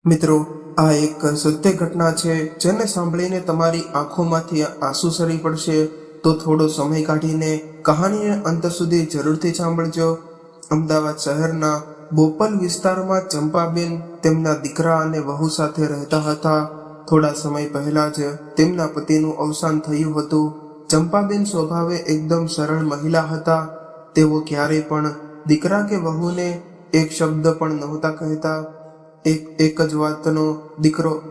મિત્રો, આ એક સત્ય ઘટના છે જેને સાંભળીને તમારી આંખોમાંથી આંસુ સરી પડશે. તો થોડો સમય કાઢીને કહાનીને અંત સુધી જરૂરથી સાંભળજો. અમદાવાદ શહેરના બોપલ વિસ્તારમાં ચંપાબેન તેમના દીકરા અને વહુ સાથે રહેતા હતા. થોડા સમય પહેલા જ તેમના પતિનું અવસાન થયું હતું. ચંપાબેન સ્વભાવે એકદમ સરળ મહિલા હતા. તેઓ ક્યારેય પણ દીકરા કે વહુને એક શબ્દ પણ નહોતા કહેતા. એક જ વાતનો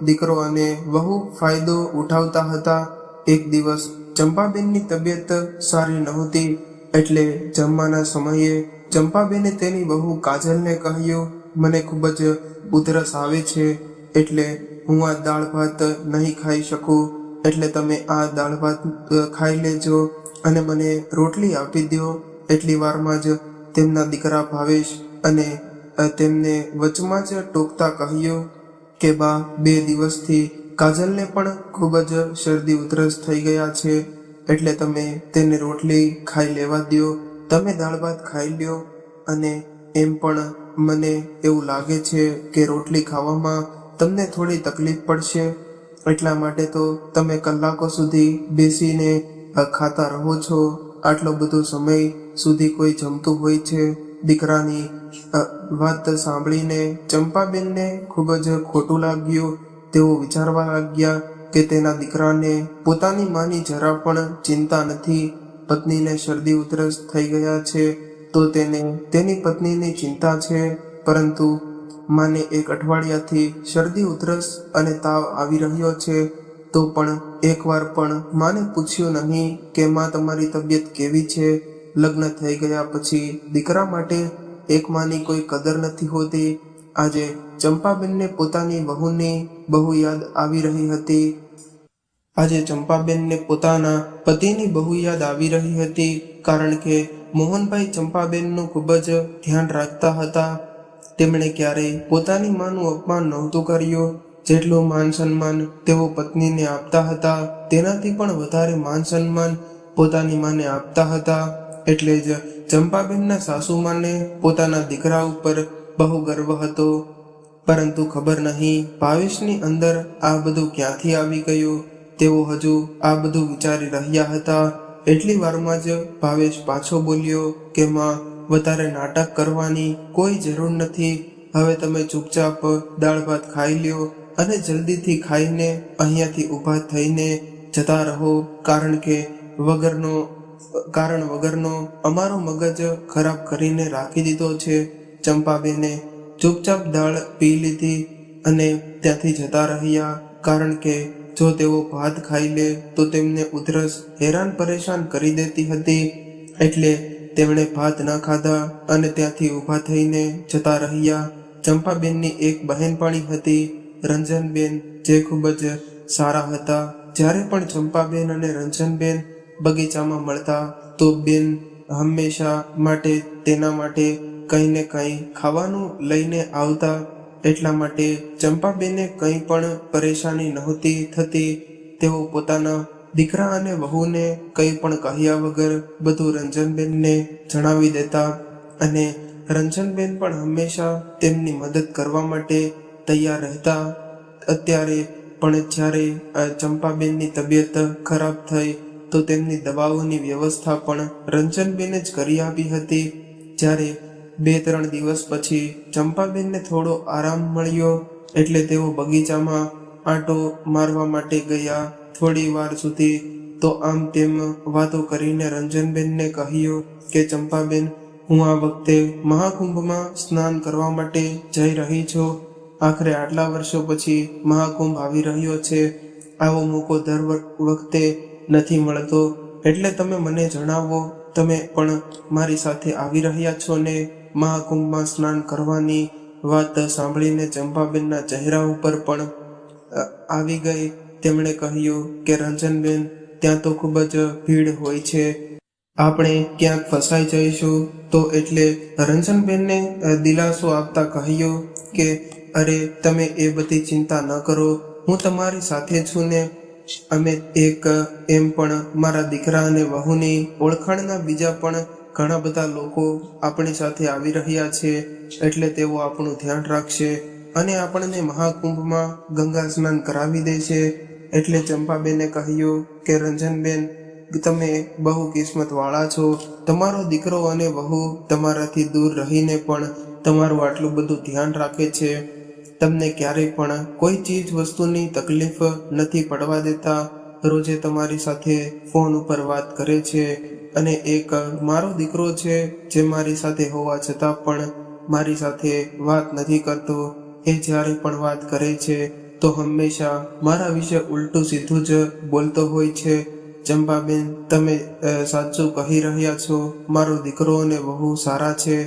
દીકરો અને વહુ ફાયદો ઉઠાવતા હતા. એક દિવસ ચંપાબેનની તબિયત સારી નહોતી, એટલે જમવાના સમયે ચંપાબેને તેની વહુ કાજલને કહ્યું, મને ખૂબ જ ઉધરસ આવે છે, એટલે હું આ દાળ ભાત નહીં ખાઈ શકું, એટલે તમે આ દાળ ભાત ખાઈ લેજો અને મને રોટલી આપી દો. એટલી વારમાં જ તેમના દીકરા ભાવેશ અને તેમને વચમાં જ ટોકતા કહ્યું કે બા, 2 દિવસથી કાજલને પણ ખૂબ જ શરદી ઉધરસ થઈ ગયા છે, એટલે તમે તેને રોટલી ખાઈ લેવા દો. તમે દાળ ભાત ખાઈ લ્યો. અને એમ પણ મને એવું લાગે છે કે રોટલી ખાવામાં તમને થોડી તકલીફ પડશે, એટલા માટે તો તમે કલાકો સુધી બેસીને ખાતા રહો છો. આટલો બધો સમય સુધી કોઈ જમતું હોય છે? દીકરાની વાત સાંભળીને ચંપાબેનને ખૂબ જ ખોટું લાગ્યું. તેઓ વિચારવા લાગ્યા કે તેના દીકરાને પોતાની માની જરા પણ ચિંતા નથી. પત્નીને શરદી ઉધરસ થઈ ગયા છે તો તેને તેની પત્નીની ચિંતા છે, પરંતુ માને 1 અઠવાડિયાથી શરદી ઉધરસ અને તાવ આવી રહ્યો છે, તો પણ એકવાર પણ માને પૂછ્યું નહીં કે માં, તમારી તબિયત કેવી છે? લગ્ન થઈ ગયા પછી દીકરા માટે એક માની કોઈ કદર નથી હોતી. આજે ચંપાબેનને પોતાની વહુની બહુ યાદ આવી રહી હતી. આજે ચંપાબેનને પોતાના પતિની બહુ યાદ આવી રહી હતી, કારણ કે મોહનભાઈ ચંપાબેનનું ખૂબ જ ધ્યાન રાખતા હતા. તેમણે ક્યારેય પોતાની માનું અપમાન નહોતું કર્યું. જેટલું માન સન્માન તેઓ પત્નીને આપતા હતા, તેનાથી પણ વધારે માન સન્માન પોતાની માને આપતા હતા. એટલે જ ચંપાબેનના સાસુમાને પોતાના દીકરા ઉપર બહુ ગર્વ હતો. પરંતુ ખબર નહીં ભાવેશની અંદર આ બધું ક્યાંથી આવી ગયું. તેઓ હજુ આ બધું વિચારી રહ્યા હતા. એટલી વારમાં જ ભાવેશ પાછો બોલ્યો કે માં, વધારે નાટક કરવાની કોઈ જરૂર નથી. હવે તમે ચૂપચાપ દાળ ભાત ખાઈ લ્યો અને જલ્દીથી ખાઈને અહીંયાથી ઊભા થઈને જતા રહો, કારણ વગરનો અમારો મગજ ખરાબ કરીને રાખી દીધો છે. ચંપાબેને ચૂપચાપ દાળ પી લીધી અને ત્યાંથી જતા રહ્યા, કારણ કે જો તેઓ ભાત ખાઈ લે તો તેમને ઉધરસ હેરાન પરેશાન કરી દેતી હતી. એટલે તેમણે ભાત ન ખાધા અને ત્યાંથી ઊભા થઈને જતા રહ્યા. ચંપાબેનની એક બહેનપણી હતી, રંજનબેન, જે ખૂબ જ સારા હતા. જ્યારે પણ ચંપાબેન અને રંજનબેન બગીચામાં મળતા તો બેન હંમેશા માટે તેના માટે કંઈ ને કંઈ ખાવાનું લઈને આવતા. એટલા માટે ચંપાબેને કંઈ પણ પરેશાની નહોતી થતી. તેઓ પોતાના દીકરા અને વહુને કંઈ પણ કહ્યા વગર બધું રંજનબેનને જણાવી દેતા, અને રંજનબેન પણ હંમેશા તેમની મદદ કરવા માટે તૈયાર રહેતા. અત્યારે પણ જ્યારે ચંપાબેનની તબિયત ખરાબ થઈ તો તેમની દવાઓની વ્યવસ્થા પણ રંજનબેને જ કરી આપી હતી. જ્યારે 2-3 દિવસ પછી ચંપાબેનને થોડો આરામ મળ્યો, એટલે તેઓ બગીચામાં આંટો મારવા માટે ગયા. થોડી વાર સુધી તો આમ તેમ વાતો કરીને રંજનબેનને કહ્યું કે ચંપાબેન, હું આ વખતે મહાકુંભમાં સ્નાન કરવા માટે જઈ રહી છું. આખરે આટલા વર્ષો પછી મહાકુંભ આવી રહ્યો છે. આવો મોકો દર વખતે નથી મળતો, એટલે તમે મને જણાવો, તમે પણ મારી સાથે આવી રહ્યા છો ને? મહાકુંભમાં સ્નાન કરવાની વાત સાંભળીને ચંપાબેનના ચહેરા ઉપર પણ આવી ગઈ. તેમણે કહ્યું કે રંજનબેન, ત્યાં તો ખૂબ જ ભીડ હોય છે, આપણે ક્યાંક ફસાઈ જઈશું. તો એટલે રંજનબેનને દિલાસો આપતા કહ્યું કે અરે, તમે એ બધી ચિંતા ન કરો, હું તમારી સાથે છું ને. અમે એમ પણ મારા દીકરા અને વહુની ઓળખાણના બીજા પણ ઘણા બધા લોકો આપણી સાથે આવી રહ્યા છે, એટલે તેઓ આપણું ધ્યાન રાખશે. અને આપણને મહાકુંભમાં ગંગા સ્નાન કરાવી દે છે. એટલે ચંપાબેને કહ્યું કે રંજનબેન, તમે બહુ કિસ્મતવાળા છો. તમારો દીકરો અને વહુ તમારાથી દૂર રહીને પણ તમારું આટલું બધું ધ્યાન રાખે છે. તમને ક્યારેય પણ કોઈ ચીજ વસ્તુની તકલીફ નથી પડવા દેતા. રોજે તમારી સાથે ફોન ઉપર વાત કરે છે. અને એક મારો દીકરો છે જે મારી સાથે હોવા છતાં પણ મારી સાથે વાત નથી કરતો. એ જ્યારે પણ વાત કરે છે તો હંમેશા મારા વિશે ઉલટું સીધું જ બોલતો હોય છે. ચંપાબેન, તમે સાચું કહી રહ્યા છો. મારો દીકરો અને વહુ સારા છે.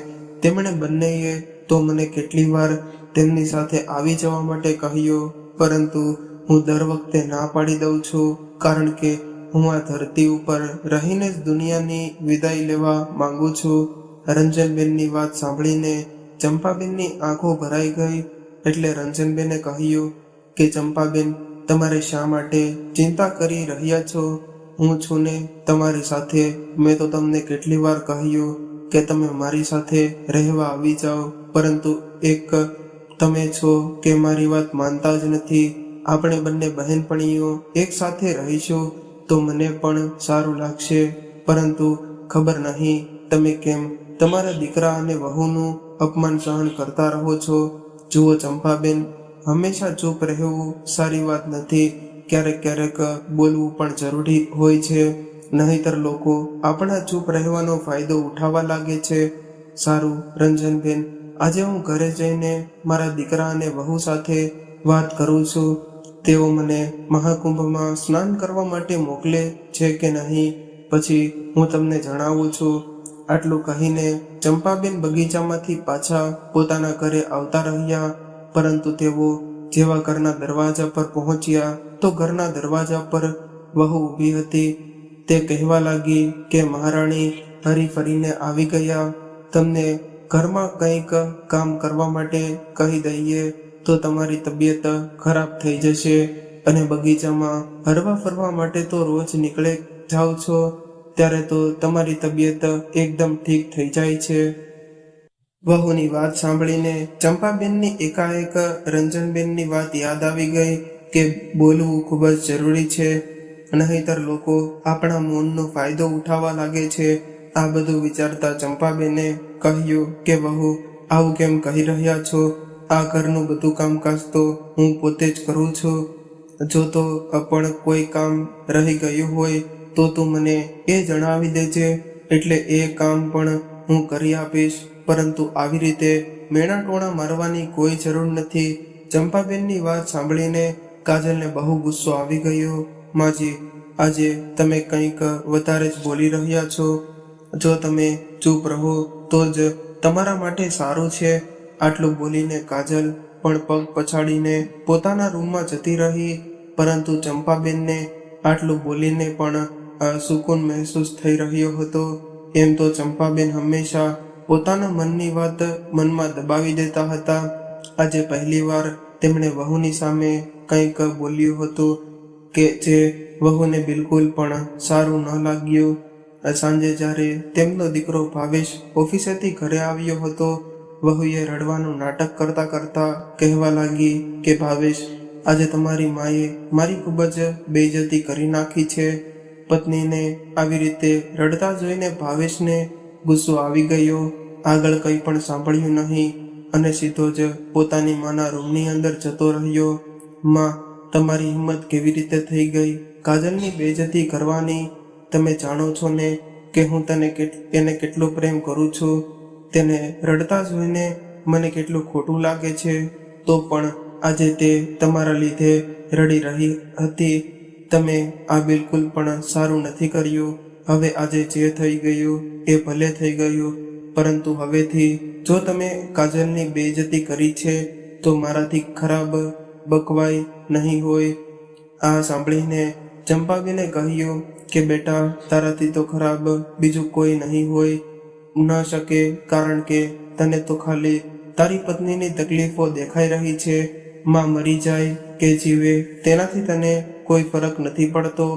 તેમણે બંનેએ તો મને કેટલી વાર તેમની સાથે આવી જવા માટે કહ્યું, પરંતુ હું દર વખતે ના પાડી દઉં છું, કારણ કે હું આ ધરતી ઉપર રહીને જ દુનિયાની વિદાય લેવા માંગુ છું. રંજનબેનની વાત સાંભળીને ચંપાબેનની આંખો ભરાઈ ગઈ. એટલે રંજનબેને કહ્યું કે ચંપાબેન, તમારે શા માટે ચિંતા કરી રહ્યા છો? હું છું ને તમારી સાથે. મેં તો તમને કેટલી વાર કહ્યું કે તમે મારી સાથે રહેવા આવી જાઓ, પરંતુ એક તમે છો કે મારી વાત માનતા જ નથી. આપણે બંને બહેનપણીઓ એક સાથે રહીશું તો મને પણ સારું લાગશે, પરંતુ ખબર નહીં તમે કેમ તમારા દીકરા અને વહુનું અપમાન સહન કરતા રહો છો. જુઓ ચંપાબેન, હંમેશા ચૂપ રહેવું સારી વાત નથી. ક્યારેક ક્યારેક બોલવું પણ જરૂરી હોય છે, નહીંતર લોકો આપણા ચૂપ રહેવાનો ફાયદો ઉઠાવવા લાગે છે. સારું રંજનબેન, આજે હું ઘરે જઈને મારા દીકરા અને વહુ સાથે વાત કરું છું. તેઓ મને મહાકુંભમાં સ્નાન કરવા માટે મોકલે છે કે નહીં, પછી હું તમને જણાવું છું. આટલું કહીને ચંપાબેન બગીચામાંથી પાછા પોતાના ઘરે આવતા રહ્યા. પરંતુ તેઓ જેવા ઘરના દરવાજા પર પહોંચ્યા તો ઘરના દરવાજા પર વહુ ઊભી હતી. તે કહેવા લાગી કે મહારાણી હરી ફરીને આવી ગયા. તમને ઘરમાં કંઈક કામ કરવા માટે કહી દઈએ તો તમારી તબિયત ખરાબ થઈ જશે. અને બગીચામાં હરવા ફરવા માટે તો રોજ નીકળે જાઓ છો, ત્યારે તો તમારી તબિયત એકદમ ઠીક થઈ જાય છે. વહુની વાત સાંભળીને ચંપાબેનની એકાએક રંજનબેનની વાત યાદ આવી ગઈ કે બોલવું ખૂબ જ જરૂરી છે, નહીંતર લોકો આપણા મૌનનો ફાયદો ઉઠાવવા લાગે છે. આ બધું વિચારતા ચંપાબેને કહ્યું કે વહુ, આવું કેમ કહી રહ્યા છો? આ ઘરનું બધું કામકાજ તો હું પોતે જ કરું છું. જો તો પણ કોઈ કામ રહી ગયું હોય તો તું મને એ જણાવી દેજે, એટલે એ કામ પણ હું કરી આપીશ. પરંતુ આવી રીતે મેણા ટોણા મારવાની કોઈ જરૂર નથી. ચંપાબેનની વાત સાંભળીને કાજલને બહુ ગુસ્સો આવી ગયો. માજી, આજે તમે કંઈક વધારે જ બોલી રહ્યા છો. જો તમે ચૂપ રહો તો જ તમારા માટે સારું છે. આટલું બોલીને કાજલ પણ પગ પછાડીને પોતાના રૂમમાં જતી રહી. પરંતુ ચંપાબેનને આટલું બોલીને પણ સુકૂન મહેસૂસ થઈ રહ્યો હતો. એમ તો ચંપાબેન હંમેશા પોતાના મનની વાત મનમાં દબાવી દેતા હતા. આજે પહેલીવાર તેમણે વહુની સામે કંઈક બોલ્યું હતું કે જે વહુને બિલકુલ પણ સારું ન લાગ્યું. સાંજે જ્યારે તેમનો દીકરો ભાવેશ ઓફિસેથી ઘરે આવ્યો હતો, વહુએ રડવાનું નાટક કરતા કરતા કહેવા લાગી કે ભાવેશ, આજે તમારી માએ મારી ખૂબ જ બેઇજ્જતી કરી નાખી છે. પત્નીને આવી રીતે રડતા જોઈને ભાવેશને ગુસ્સો આવી ગયો. આગળ કંઈ પણ સાંભળ્યું નહીં અને સીધો જ પોતાની માના રૂમની અંદર જતો રહ્યો. માં, તમારી હિંમત કેવી રીતે થઈ ગઈ કાજલની બેઇજ્જતી કરવાની? તમે જાણો છો ને કે હું એને કેટલો પ્રેમ કરું છું. તેને રડતા જોઈને મને કેટલું ખોટું લાગે છે. તો પણ આજે તે તમારા લીધે રડી રહી હતી. તમે આ બિલકુલ પણ સારું નથી કર્યું. હવે આજે જે થઈ ગયું એ ભલે થઈ ગયું, પરંતુ હવેથી જો તમે કાજલની બેઇજ્જતી કરી છે તો મારાથી ખરાબ બકવાય નહીં હોય. આ સાંભળીને ચંપાબેને કહ્યું કે બેટા, તારાથી તો ખરાબ બીજું કોઈ નહીં હોય ન શકે, કારણ કે તને તો ખાલી તારી પત્નીની તકલીફો દેખાઈ રહી છે. માં મરી જાય કે જીવે તેનાથી તને કોઈ ફરક નથી પડતો.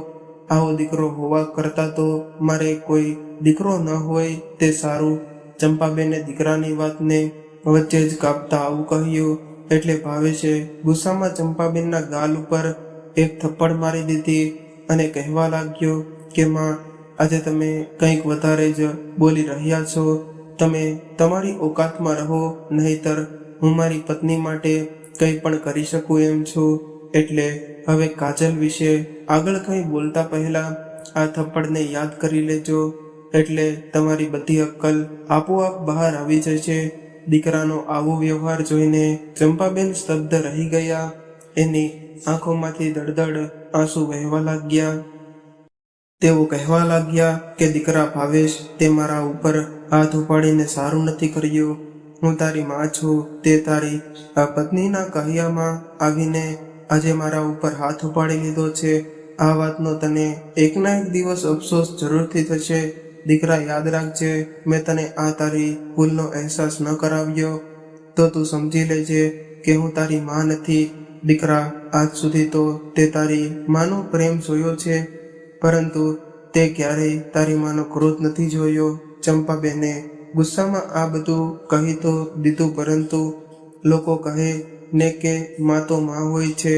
આવો દીકરો હોવા કરતાં તો મારે કોઈ દીકરો ન હોય તે સારું. ચંપાબેને દીકરાની વાતને વચ્ચે જ કાપતા આવું કહ્યું. એટલે ભાવેશે ગુસ્સામાં ચંપાબેનના ગાલ ઉપર એક થપ્પડ મારી દીધી અને કહેવા લાગ્યો કે માં, આજે તમે કંઈક વધારે જ બોલી રહ્યા છો. તમે તમારી ઓકાતમાં રહો, નહીતર હું મારી પત્ની માટે કંઈ પણ કરી શકું એમ છું. એટલે હવે કાજલ વિશે આગળ કંઈ બોલતા પહેલા આ થપ્પડને યાદ કરી લેજો, એટલે તમારી બધી અક્કલ આપોઆપ બહાર આવી જશે. દીકરાનો આવો વ્યવહાર જોઈને ચંપાબેન સ્તબ્ધ રહી ગયા. એની આંખોમાંથી દળદળ આંસુ વહેવા લાગ્યા. તેઓ કહેવા લાગ્યા કે દીકરા ભાવેશ, તે મારા ઉપર હાથ ઉપાડીને સારું નથી કર્યું. હું તારી માં છું, તે તારી આ પત્નીના કહ્યામાં આવીને આજે મારા ઉપર હાથ ઉપાડી લીધો છે. આ વાતનો તને એકના એક દિવસ અફસોસ જરૂરથી થશે. દીકરા, યાદ રાખજે, મેં તને આ તારી ભૂલનો અહેસાસ ન કરાવ્યો તો તું સમજી લેજે કે હું તારી માં નથી. દીકરા, આજ સુધી તો તે તારી માનો પ્રેમ જોયો છે, પરંતુ તે ક્યારેય તારી માનો ક્રોધ નથી જોયો. ચંપાબેને ગુસ્સામાં આ બધું કહી તો દીધું, પરંતુ લોકો કહે ને કે માં તો માં હોય છે,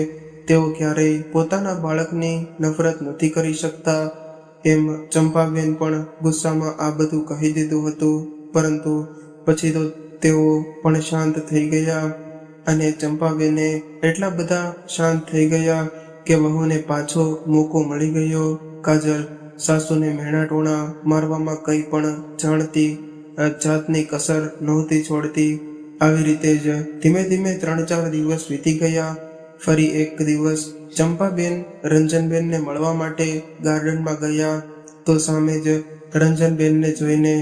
તેઓ ક્યારેય પોતાના બાળકની નફરત નથી કરી શકતા. એમ ચંપાબેન પણ ગુસ્સામાં આ બધું કહી દીધું હતું, પરંતુ પછી તો તેઓ પણ શાંત થઈ ગયા. અને ચંપાબેને એટલા બધા શાંત થઈ ગયા કે વહુને પાછો મોકો મળી ગયો. કાજલ સાસુને મેણા ટોણા મારવામાં કંઈ પણ જાણતી જાતની કસર નહોતી છોડતી. આવી રીતે જ ધીમે ધીમે 3-4 દિવસ વીતી ગયા. ફરી એક દિવસ ચંપાબેન રંજનબેનને મળવા માટે ગાર્ડનમાં ગયા તો સામે જ રંજનબેનને જોઈને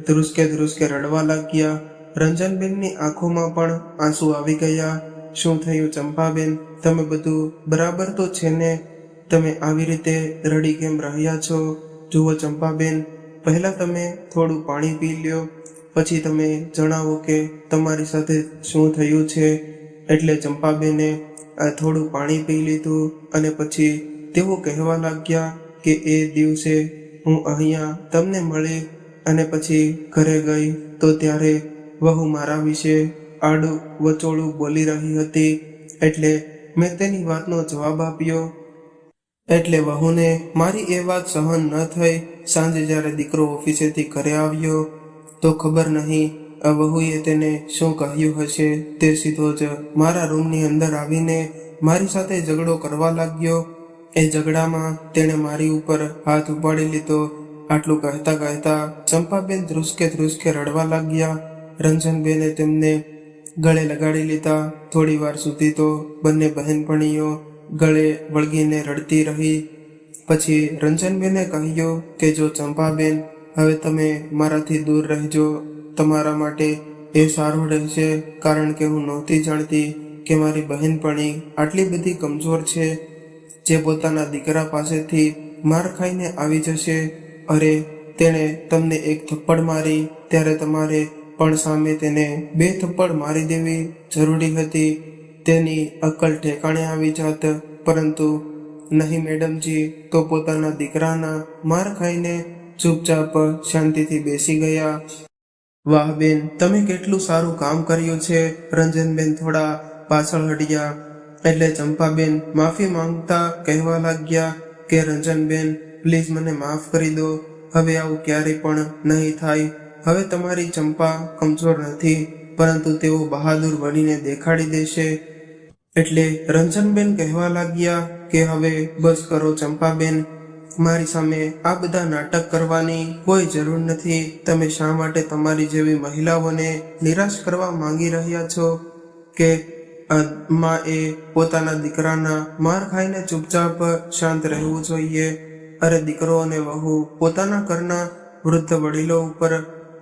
ધ્રુસકે રડવા લાગ્યા. રંજનબેનની આંખોમાં પણ આંસુ આવી ગયા. શું થયું ચંપાબેન? તમે બધું બરાબર તો છે ને? તમે આવી રીતે રડી કેમ રહ્યા છો? જુઓ ચંપાબેન, પહેલા તમે થોડું પાણી પી લ્યો, પછી તમે જણાવો કે તમારી સાથે શું થયું છે. એટલે ચંપાબેને થોડું પાણી પી લીધું અને પછી તેઓ કહેવા લાગ્યા કે એ દિવસે હું અહીંયા તમને મળી અને પછી ઘરે ગઈ તો ત્યારે વહુ મારા વિશે આડું વચોળું બોલી રહી હતી. એટલે મેં તેની વાતનો જવાબ આપ્યો. એટલે વહુને મારી એ વાત સહન ન થઈ. સાંજે જ્યારે દીકરો ઓફિસેથી ઘરે આવ્યો તો ખબર નહીં વહુએ તેને શું કહ્યું હશે, તે સીધો જ મારા રૂમની અંદર આવીને મારી સાથે ઝઘડો કરવા લાગ્યો. એ ઝઘડામાં તેણે મારી ઉપર હાથ ઉપાડી લીધો. આટલું કહેતા કહેતા ચંપાબેન ધ્રુસકે રડવા લાગ્યા. રંજનબેને તેમને ગળે લગાડી લીધા. થોડી વાર સુધી તો બંને બહેનપણીઓ ગળે વળગીને રડતી રહી. પછી રંજનબેને કહ્યું કે જો ચંપાબેન, હવે તમે મારાથી દૂર રહેજો, તમારા માટે એ સારું રહેશે, કારણ કે હું નહોતી જાણતી કે મારી બહેનપણી આટલી બધી કમજોર છે, જે પોતાના દીકરા પાસેથી માર ખાઈને આવી જશે. અરે, તેણે તમને એક થપ્પડ મારી ત્યારે તમારે પણ સામે તેને 2 થપ્પડ મારી દેવી જરૂરી હતી. તેની અક્કલ ઠેકાણે આવી જાત, પરંતુ નહીં મેડમજી, તો પોતાના દીકરાના માર ખાઈને ચૂપચાપ શાંતિથી બેસી ગયા. વાહ બેન, તમે કેટલું સારું કામ કર્યું છે. રંજનબેન થોડા પાછળ હટ્યા એટલે ચંપાબેન માફી માંગતા કહેવા લાગ્યા કે રંજનબેન, પ્લીઝ મને માફ કરી દો. હવે આવું ક્યારેય પણ નહીં થાય. હવે તમારી ચંપા કમજોર નથી, પરંતુ તેઓ બહાદુર બનીને દેખાડી દેશે. એટલે રંજનબેન કહેવા લાગ્યા કે હવે બસ કરો ચંપાબેન, મારી સામે આ બધા નાટક કરવાની કોઈ જરૂર નથી. તમે શા માટે તમારી જેવી મહિલાઓને નિરાશ કરવા માંગી રહ્યા છો કે માં એ પોતાના દીકરાના માર ખાઈને ચૂપચાપ શાંત રહેવું જોઈએ? અરે, દીકરો અને વહુ પોતાના ઘરના વૃદ્ધ વડીલો ઉપર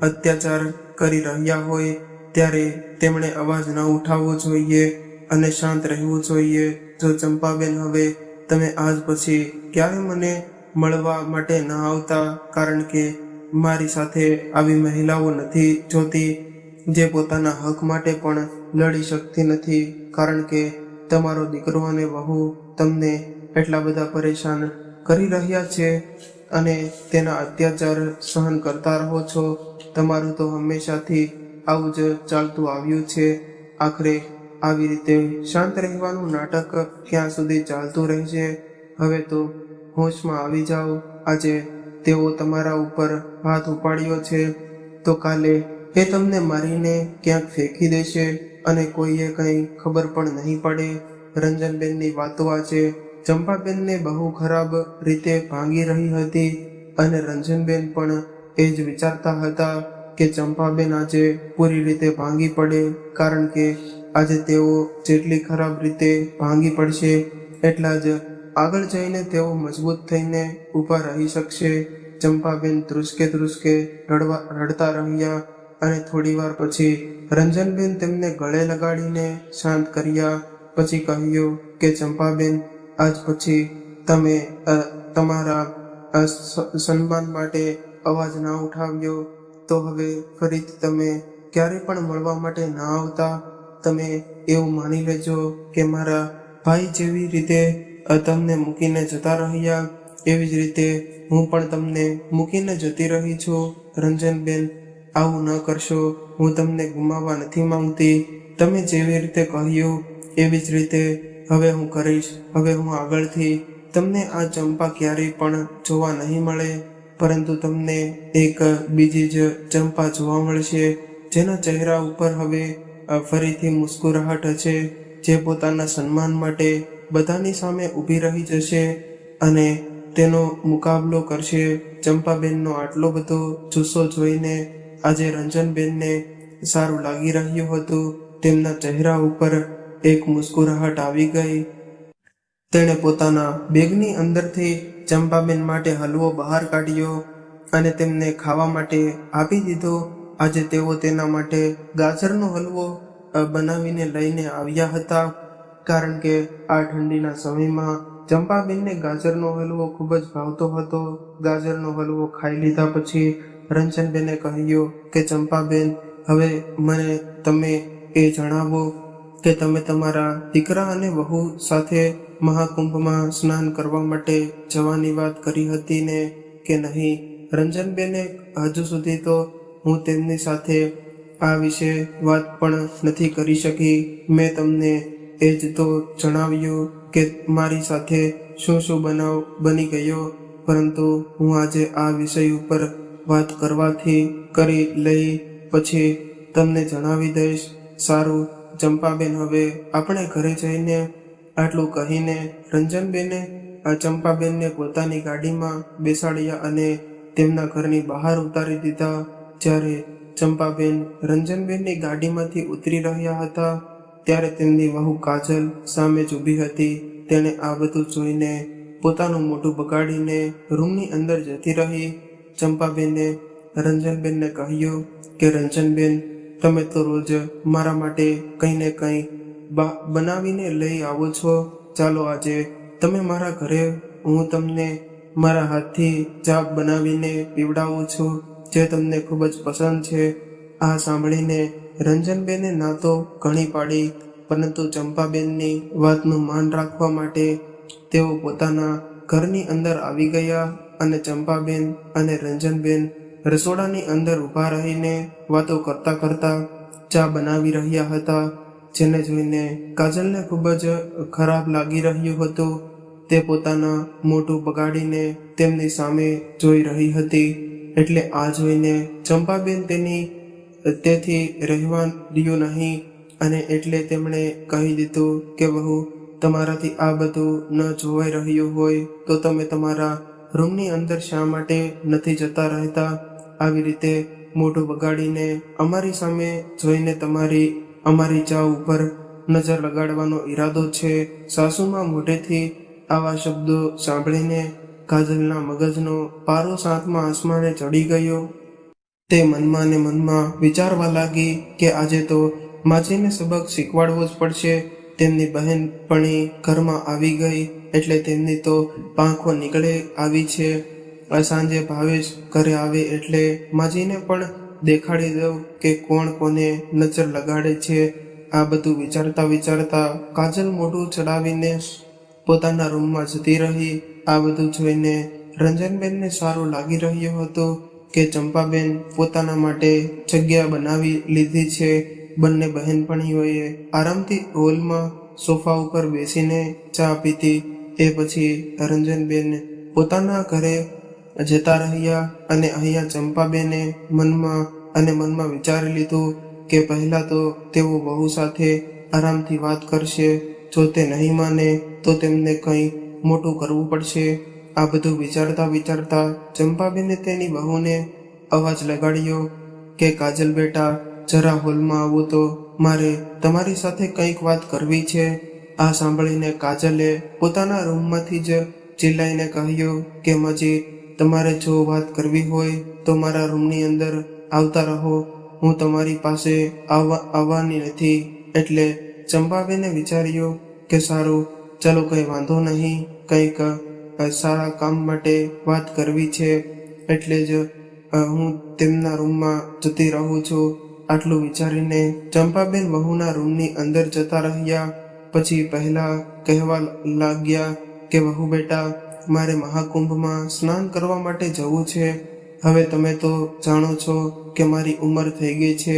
અત્યાચાર કરી રહ્યા હોય ત્યારે તેમણે અવાજ ન ઉઠાવવો જોઈએ અને શાંત રહેવું જોઈએ. જો ચંપાબેન, હવે તમે આજ પછી ક્યારે મને મળવા માટે ન આવતા, કારણ કે મારી સાથે આવી મહિલાઓ નથી જોતી જે પોતાના હક માટે પણ લડી શકતી નથી, કારણ કે તમારો દીકરો અને વહુ તમને એટલા બધા પરેશાન કરી રહ્યા છે અને તેના અત્યાચાર સહન કરતા રહો છો. તમારું તો હંમેશાથી આવું જ ચાલતું આવ્યું છે. આખરે આવી રીતે શાંત રહેવાનું નાટક ક્યાં સુધી ચાલતું રહેશે? હવે તો હોશમાં આવી જાઓ. આજે તેઓ તમારા ઉપર હાથ ઉપાડ્યો છે તો કાલે એ તમને મારીને ક્યાંક ફેંકી દેશે અને કોઈએ કંઈ ખબર પણ નહીં પડે. રંજનબેનની વાતો આજે ચંપાબેનને બહુ ખરાબ રીતે ભાંગી રહી હતી અને રંજનબેન પણ એ જ વિચારતા હતા કે ચંપાબેન આજે પૂરી રીતે ભાંગી પડે, કારણ કે આજે તેઓ જેટલી ખરાબ રીતે ભાંગી પડશે એટલા જ આગળ જઈને તેઓ મજબૂત થઈને ઊભા રહી શકશે. ચંપાબેન ધ્રુસકે રડતા રહ્યા અને થોડીવાર પછી રંજનબેન તેમને ગળે લગાડીને શાંત કર્યા. પછી કહ્યું કે ચંપાબેન, આજ પછી તમે તમારા સન્માન માટે અવાજ ના ઉઠાવ્યો તો હવે ફરીથી તમે ક્યારે પણ મળવા માટે ના આવતા. તમે એવું માની લેજો કે મારા ભાઈ જેવી રીતે તમને મૂકીને જતા રહ્યા એવી જ રીતે હું પણ તમને મૂકીને જતી રહી છું. રંજનબેન, આવું ન કરશો. હું તમને ગુમાવવા નથી માંગતી. તમે જેવી રીતે કહ્યું એવી જ રીતે હવે હું કરીશ. હવે હું આગળથી તમને આ ચંપા ક્યારેય પણ જોવા નહીં મળે, પરંતુ તમને એક બીજી જ ચંપા જોવા મળશે, જેના ચહેરા ઉપર હવે ફરીથી મુસ્કુરાહટ હશે, જે પોતાના સન્માન માટે બધાની સામે ઊભી રહી જશે અને તેનો મુકાબલો કરશે. ચંપાબેનનો આટલો બધો જુસ્સો જોઈને આજે રંજનબેનને સારું લાગી રહ્યું હતું. તેમના ચહેરા ઉપર એક મુસ્કુરાહટ આવી ગઈ. તેણે પોતાના બેગની અંદરથી ચંપાબેન માટે હલવો બહાર કાઢ્યો અને તેમને ખાવા માટે આપી દીધો. આજે તેઓ તેના માટે ગાજરનો હલવો બનાવીને લઈને આવ્યા હતા, કારણ કે આ ઠંડીના સમયમાં ચંપાબેનને ગાજરનો હલવો ખૂબ જ ભાવતો હતો. ગાજરનો હલવો ખાઈ લીધા પછી રંજનબેને કહ્યું કે ચંપાબેન, હવે મને તમે એ જણાવો કે તમે તમારા દીકરા અને વહુ સાથે મહાકુંભમાં સ્નાન કરવા માટે જવાની વાત કરી હતી ને કે નહીં? રંજનબેને હજુ સુધી તો હું તેમની સાથે આ વિશે વાત પણ નથી કરી શકી. મેં તમને એ જ તો જણાવ્યું કે મારી સાથે શું શું બનાવ બની ગયો, પરંતુ હું આજે આ વિષય ઉપર વાત કરી લઈ પછી તમને જણાવી દઈશ. સારું ચંપાબેન, હવે આપણે ઘરે જઈને. આટલું કહીને રંજનબેને ચંપાબેનને પોતાની ગાડીમાં બેસાડ્યા અને તેમના ઘરની બહાર ઉતારી દીધા. જ્યારે ચંપાબેન રંજનબેનની ગાડીમાંથી ઉતરી રહ્યા હતા ત્યારે તેમની વહુ કાજલ સામે જ ઊભી હતી. તેણે આ બધું જોઈને પોતાનું મોઢું બગાડીને રૂમની અંદર જતી રહી. ચંપાબેને રંજનબેનને કહ્યું કે રંજનબેન, તમે તો રોજ મારા માટે કંઈ ને કંઈ બનાવીને લઈ આવો છો. ચાલો આજે તમે મારા ઘરે, હું તમને મારા હાથથી ચા બનાવીને પીવડાવું છું, જે તમને ખૂબ જ પસંદ છે. આ સાંભળીને રંજનબેને ના તો ઘણી પાડી, પરંતુ ચંપાબેનની વાતનું માન રાખવા માટે તેઓ પોતાના ઘરની અંદર આવી ગયા અને ચંપાબેન અને રંજનબેન રસોડાની અંદર ઊભા રહીને વાતો કરતા કરતા ચા બનાવી રહ્યા હતા, જેને જોઈને કાજલને ખૂબ જ ખરાબ લાગી રહ્યું હતું. તે પોતાના મોઢું બગાડીને તેમની સામે જોઈ રહી હતી. એટલે આ જોઈને ચંપાબેન તેથી રહેવા રહ્યું નહીં અને એટલે તેમણે કહી દીધું કે વહુ, તમારાથી આ બધું ન જોવાઈ રહ્યું હોય તો તમે તમારા રૂમની અંદર શા માટે નથી જતા રહેતા? આવી રીતે મોઢું બગાડીને અમારી સામે જોઈને અમારી ચા ઉપર નજર લગાડવાનો ઈરાદો છે. સાસુમાં મોઢેથી આવા શબ્દો સાંભળીને કાજલના મગજનો પારો 7મા આસમાને ચડી ગયો. તે મનમાં ને મનમાં વિચારવા લાગી કે આજે તો માજીને સબક શીખવાડવો જ પડશે. તેમની બહેનપણી ઘરમાં આવી ગઈ એટલે તેમની તો પાંખો નીકળે આવી છે. સાંજે ભાવેશ ઘરે આવે એટલે માજીને પણ દેખાડી દઉં કે કોણ કોને નજર લગાડે છે. આ બધું વિચારતા કાજલ મોઢું ચડાવીને પોતાના રૂમમાં જતી રહી. આ બધું જોઈને રંજનબેનને સારું લાગી રહ્યું હતું કે ચંપાબેન પોતાના માટે જગ્યા બનાવી લીધી છે બંને બહેનપણીઓએ આરામથી હોલમાં સોફા ઉપર બેસીને ચા પીતી. એ પછી રંજનબેન પોતાના ઘરે જતા રહ્યા અને અહીંયા ચંપાબેને મનમાં વિચારી લીધું કે પહેલા તો તેઓ વહુ સાથે આરામથી વાત કરશે. જો તે નહીં માને તો તેમને કંઈ મોટું કરવું પડશે. આ બધું વિચારતા ચંપાબેને તેની વહુને અવાજ લગાડ્યો કે કાજલ બેટા, જરા હોલમાં આવો તો, મારે તમારી સાથે કંઈક વાત કરવી છે. આ સાંભળીને કાજલે પોતાના રૂમમાંથી જ ચિલ્લાઈને કહ્યું કે માજી, તમારે જો વાત કરવી હોય તો મારા રૂમની અંદર આવતા રહો, હું તમારી પાસે આવવાની નથી. એટલે ચંપાબેને વિચાર્યું કે સારું, ચાલો કંઈ વાંધો નહીં, કંઈક સારા કામ માટે વાત કરવી છે, એટલે જ હું તેમના રૂમમાં જતી રહું છું. આટલું વિચારીને ચંપાબેન વહુના રૂમની અંદર જતા રહ્યા. પછી પહેલા કહેવા લાગ્યા કે વહુ બેટા, મારે મહાકુંભમાં સ્નાન કરવા માટે જવું છે. હવે તમે તો જાણો છો કે મારી ઉંમર થઈ ગઈ છે,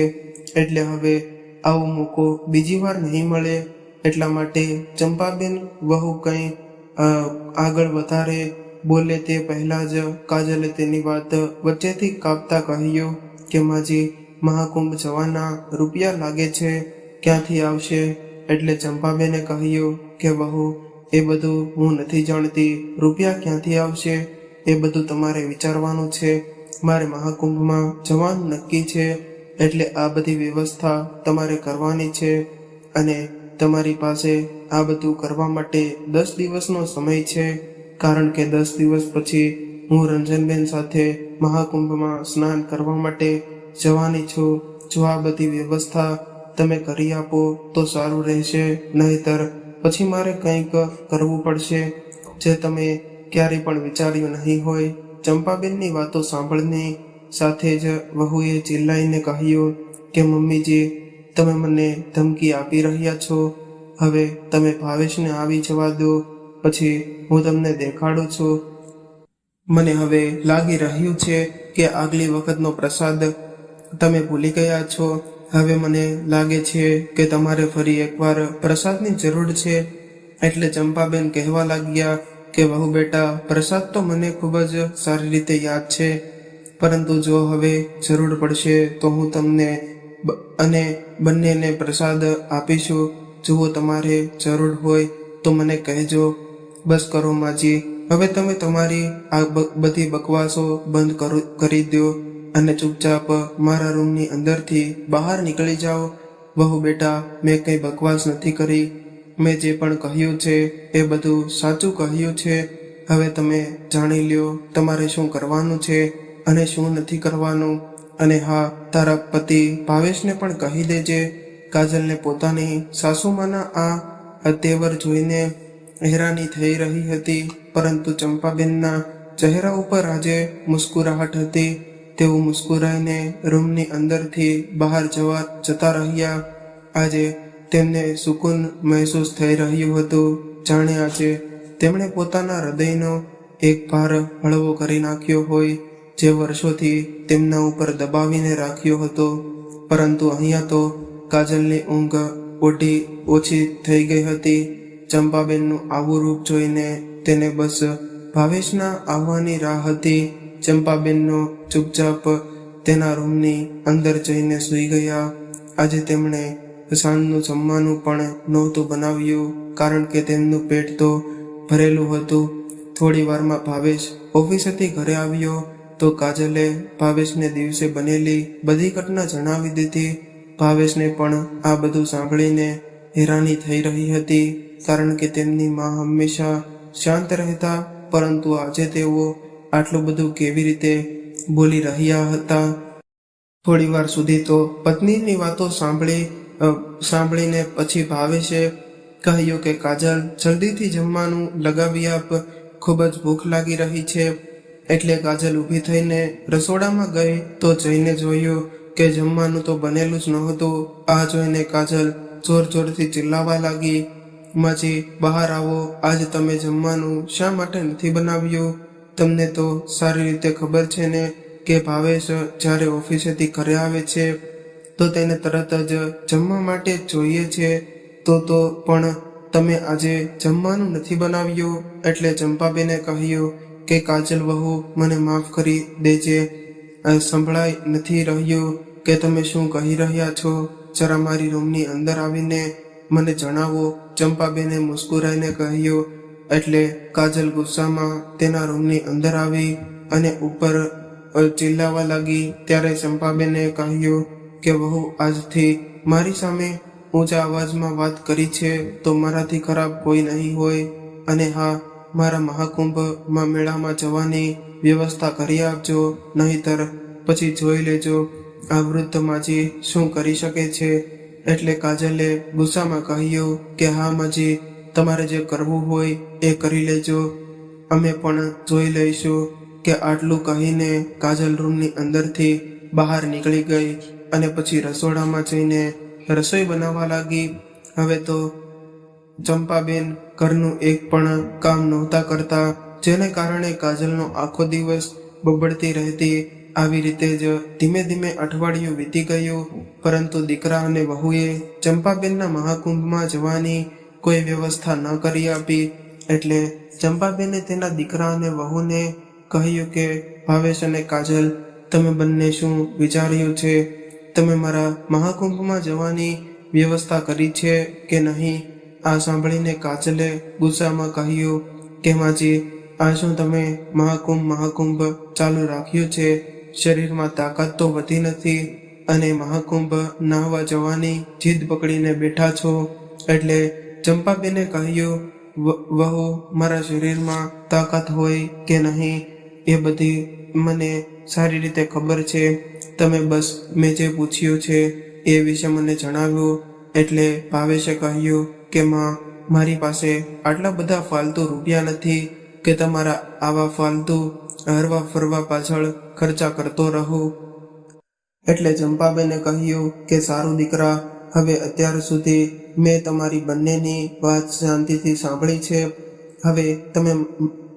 એટલે હવે આવો મોકો બીજી વાર નહીં મળે. એટલા માટે ચંપાબેન વહુ કંઈ આગળ વધારે બોલે તે પહેલા જ કાજલે તેની વાત વચ્ચેથી કાપતા કહ્યું કે માજી, મહાકુંભ જવાના રૂપિયા લાગે છે, ક્યાંથી આવશે? એટલે ચંપાબેને કહ્યું કે વહુ, એ બધું હું નથી જાણતી, રૂપિયા ક્યાંથી આવશે એ બધું તમારે વિચારવાનું છે. મારે મહાકુંભમાં જવાનું નક્કી છે, એટલે આ બધી વ્યવસ્થા તમારે કરવાની છે અને તમારી પાસે આ બધું કરવા માટે 10 દિવસનો સમય છે, કારણ કે 10 દિવસ પછી હું રંજનબેન સાથે મહાકુંભમાં સ્નાન કરવા માટે જવાની છું. જો આ બધી વ્યવસ્થા તમે કરી આપો તો સારું રહેશે, નહીતર પછી મારે કંઈક કરવું પડશે જે તમે ક્યારેય પણ વિચાર્યું નહીં હોય. ચંપાબેનની વાતો સાંભળની સાથે જ વહુએ ચિલ્લાઈને કહ્યું કે મમ્મીજી, તમે મને ધમકી આપી રહ્યા છો. હવે તમે ભાવેશને આવી જવા દો, પછી હું તમને દેખાડું છું. મને હવે લાગી રહ્યું છે કે આગલી વખતનો પ્રસાદ તમે ભૂલી ગયા છો. હવે મને લાગે છે કે તમારે ફરી એકવાર પ્રસાદની જરૂર છે. એટલે ચંપાબેન કહેવા લાગ્યા કે વહુ બેટા, પ્રસાદ તો મને ખૂબ જ સારી રીતે યાદ છે, પરંતુ જો હવે જરૂર પડશે તો હું તમને અને બંનેને પ્રસાદ આપીશું. જુઓ, તમારે જરૂર હોય તો મને કહેજો. બસ કરો માજી, હવે તમે તમારી આ બધી બકવાસો બંધ કરી દો અને ચૂપચાપ મારા રૂમની અંદરથી બહાર નીકળી જાઓ. વહુ બેટા, મેં કંઈ બકવાસ નથી કરી, મેં જે પણ કહ્યું છે એ બધું સાચું કહ્યું છે. હવે તમે જાણી લ્યો તમારે શું કરવાનું છે અને શું નથી કરવાનું. અને હા, તારા પતિ ભાવેશને પણ કહી દેજે. કાજલને પોતાની સાસુમાના આ તેવર જોઈને હેરાની થઈ રહી હતી, પરંતુ ચંપાબેનના ચહેરા ઉપર આજે મુસ્કુરાહટ હતી. તેઓ મુસ્કુરાઈને રૂમની અંદરથી બહાર જતા રહ્યા. આજે તેમને સુકૂન મહેસૂસ થઈ રહ્યું હતું, જાણે આજે તેમણે પોતાના હૃદયનો એક ભાર હળવો કરી નાખ્યો હોય, જે વર્ષોથી તેમના ઉપર દબાવીને રાખ્યો હતો. પરંતુ અહીંયા તો કાજલની ઊંઘ ઓછી થઈ ગઈ હતી. ચંપાબેનનું આવું રૂપ જોઈને તેને બસ ભાવેશના આવવાની રાહ હતી. ચંપાબેનનો ચૂપચાપ તેના રૂમની અંદર જઈને સૂઈ ગયા. આજે તેમણે સાંજનું જમવાનું પણ નહોતું બનાવ્યું, કારણ કે તેમનું પેટ તો ભરેલું હતું. થોડી વારમાં ભાવેશ ઓફિસેથી ઘરે આવ્યો તો કાજલે ભાવેશને દિવસે બનેલી બધી ઘટના જણાવી દીધી. ભાવેશને પણ આ બધું સાંભળીને હેરાની થઈ રહી હતી, કારણ કે તેમની માં હંમેશા શાંત રહેતા, પરંતુ આજે તેઓ આટલું બધું કેવી રીતે બોલી રહ્યા હતા. થોડી વાર સુધી તો પત્નીની વાતો સાંભળીને પછી ભાવેશે કહ્યું કે કાજલ, જલ્દીથી જમવાનું લગાવી આપ, ખૂબ જ ભૂખ લાગી રહી છે. એટલે કાજલ ઊભી થઈને રસોડામાં ગઈ તો જઈને જોયું કે જમવાનું તો બનેલું જ નહોતું. આ જોઈને કાજલ જોરથી ચિલ્લાવા લાગી, માજી બહાર આવો, આજે તમે જમવાનું શા માટે નથી બનાવ્યું? તમને તો સારી રીતે ખબર છે ને કે ભાવેશ જ્યારે ઓફિસેથી ઘરે આવે છે તો તેને તરત જ જમવા માટે જોઈએ છે. તો પણ તમે આજે જમવાનું નથી બનાવ્યું. એટલે ચંપાબેને કહ્યું કે કાજલ વહુ, મને માફ કરી દેજે. સંભળાય નથી રહ્યું કે તમે શું કહી રહ્યા છો. જરા મારી રૂમની અંદર આવીને મને જણાવો. ચંપાબેને મુસ્કુરાઈને કહ્યું. એટલે કાજલ ગુસ્સામાં તેના રૂમની અંદર આવી અને ઉપર ચિલ્લાવા લાગી. ત્યારે ચંપાબેને કહ્યું કે વહુ, આજથી મારી સામે ઊંચા અવાજમાં વાત કરી છે તો મારાથી ખરાબ કોઈ નહીં હોય. અને હા, મારા મહાકુંભમાં મેળામાં જવાની વ્યવસ્થા કરી આપજો, નહીતર પછી જોઈ લેજો આ વૃદ્ધ માજી શું કરી શકે છે. એટલે કાજલે ગુસ્સામાં કહ્યું કે હા માજી, તમારે જે કરવું હોય એ કરી લેજો, અમે પણ જોઈ લઈશું. કે આટલું કહીને કાજલ રૂમની અંદરથી બહાર નીકળી ગઈ અને પછી રસોડામાં જઈને રસોઈ બનાવવા લાગી. હવે તો ચંપાબેન ઘરનું એક પણ કામ નહોતા કરતા, જેને કારણે કાજલનો આખો દિવસ બબડતી રહેતી. આવી રીતે જ ધીમે ધીમે અઠવાડિયું વીતી ગયું. પરંતુ દીકરા અને વહુએ ચંપાબેનના મહાકુંભમાં જવાની કોઈ વ્યવસ્થા ન કરી આપી. એટલે ચંપાબેને તેના દીકરા અને વહુને કહ્યું કે ભાવેશ અને કાજલ, તમે બંને શું વિચાર્યું છે? તમે મારા મહાકુંભમાં જવાની વ્યવસ્થા કરી છે કે નહીં? આ સાંભળીને કાજલે ગુસ્સામાં કહ્યું કે માજી, આ શું તમે મહાકુંભ ચાલુ રાખ્યું છે? શરીરમાં તાકાત તો વધી નથી અને મહાકુંભ નાહવા જવાની જીદ પકડીને બેઠા છો. એટલે ચંપાબેને કહ્યું, વહુ, મારા શરીરમાં તાકાત હોય કે નહીં એ બધી મને સારી રીતે ખબર છે. તમે બસ મેં જે પૂછ્યું છે એ વિશે મને જણાવ્યું. એટલે ભાવેશે કહ્યું કે માં, મારી પાસે આટલા બધા ફાલતુ રૂપિયા નથી કે તમારા આવા ફાલતુ હરવા ફરવા પાછળ ખર્ચા કરતો રહું. એટલે ચંપાબેને કહ્યું કે સારું દીકરા, હવે અત્યાર સુધી મેં તમારી બંનેની વાત શાંતિથી સાંભળી છે. હવે તમે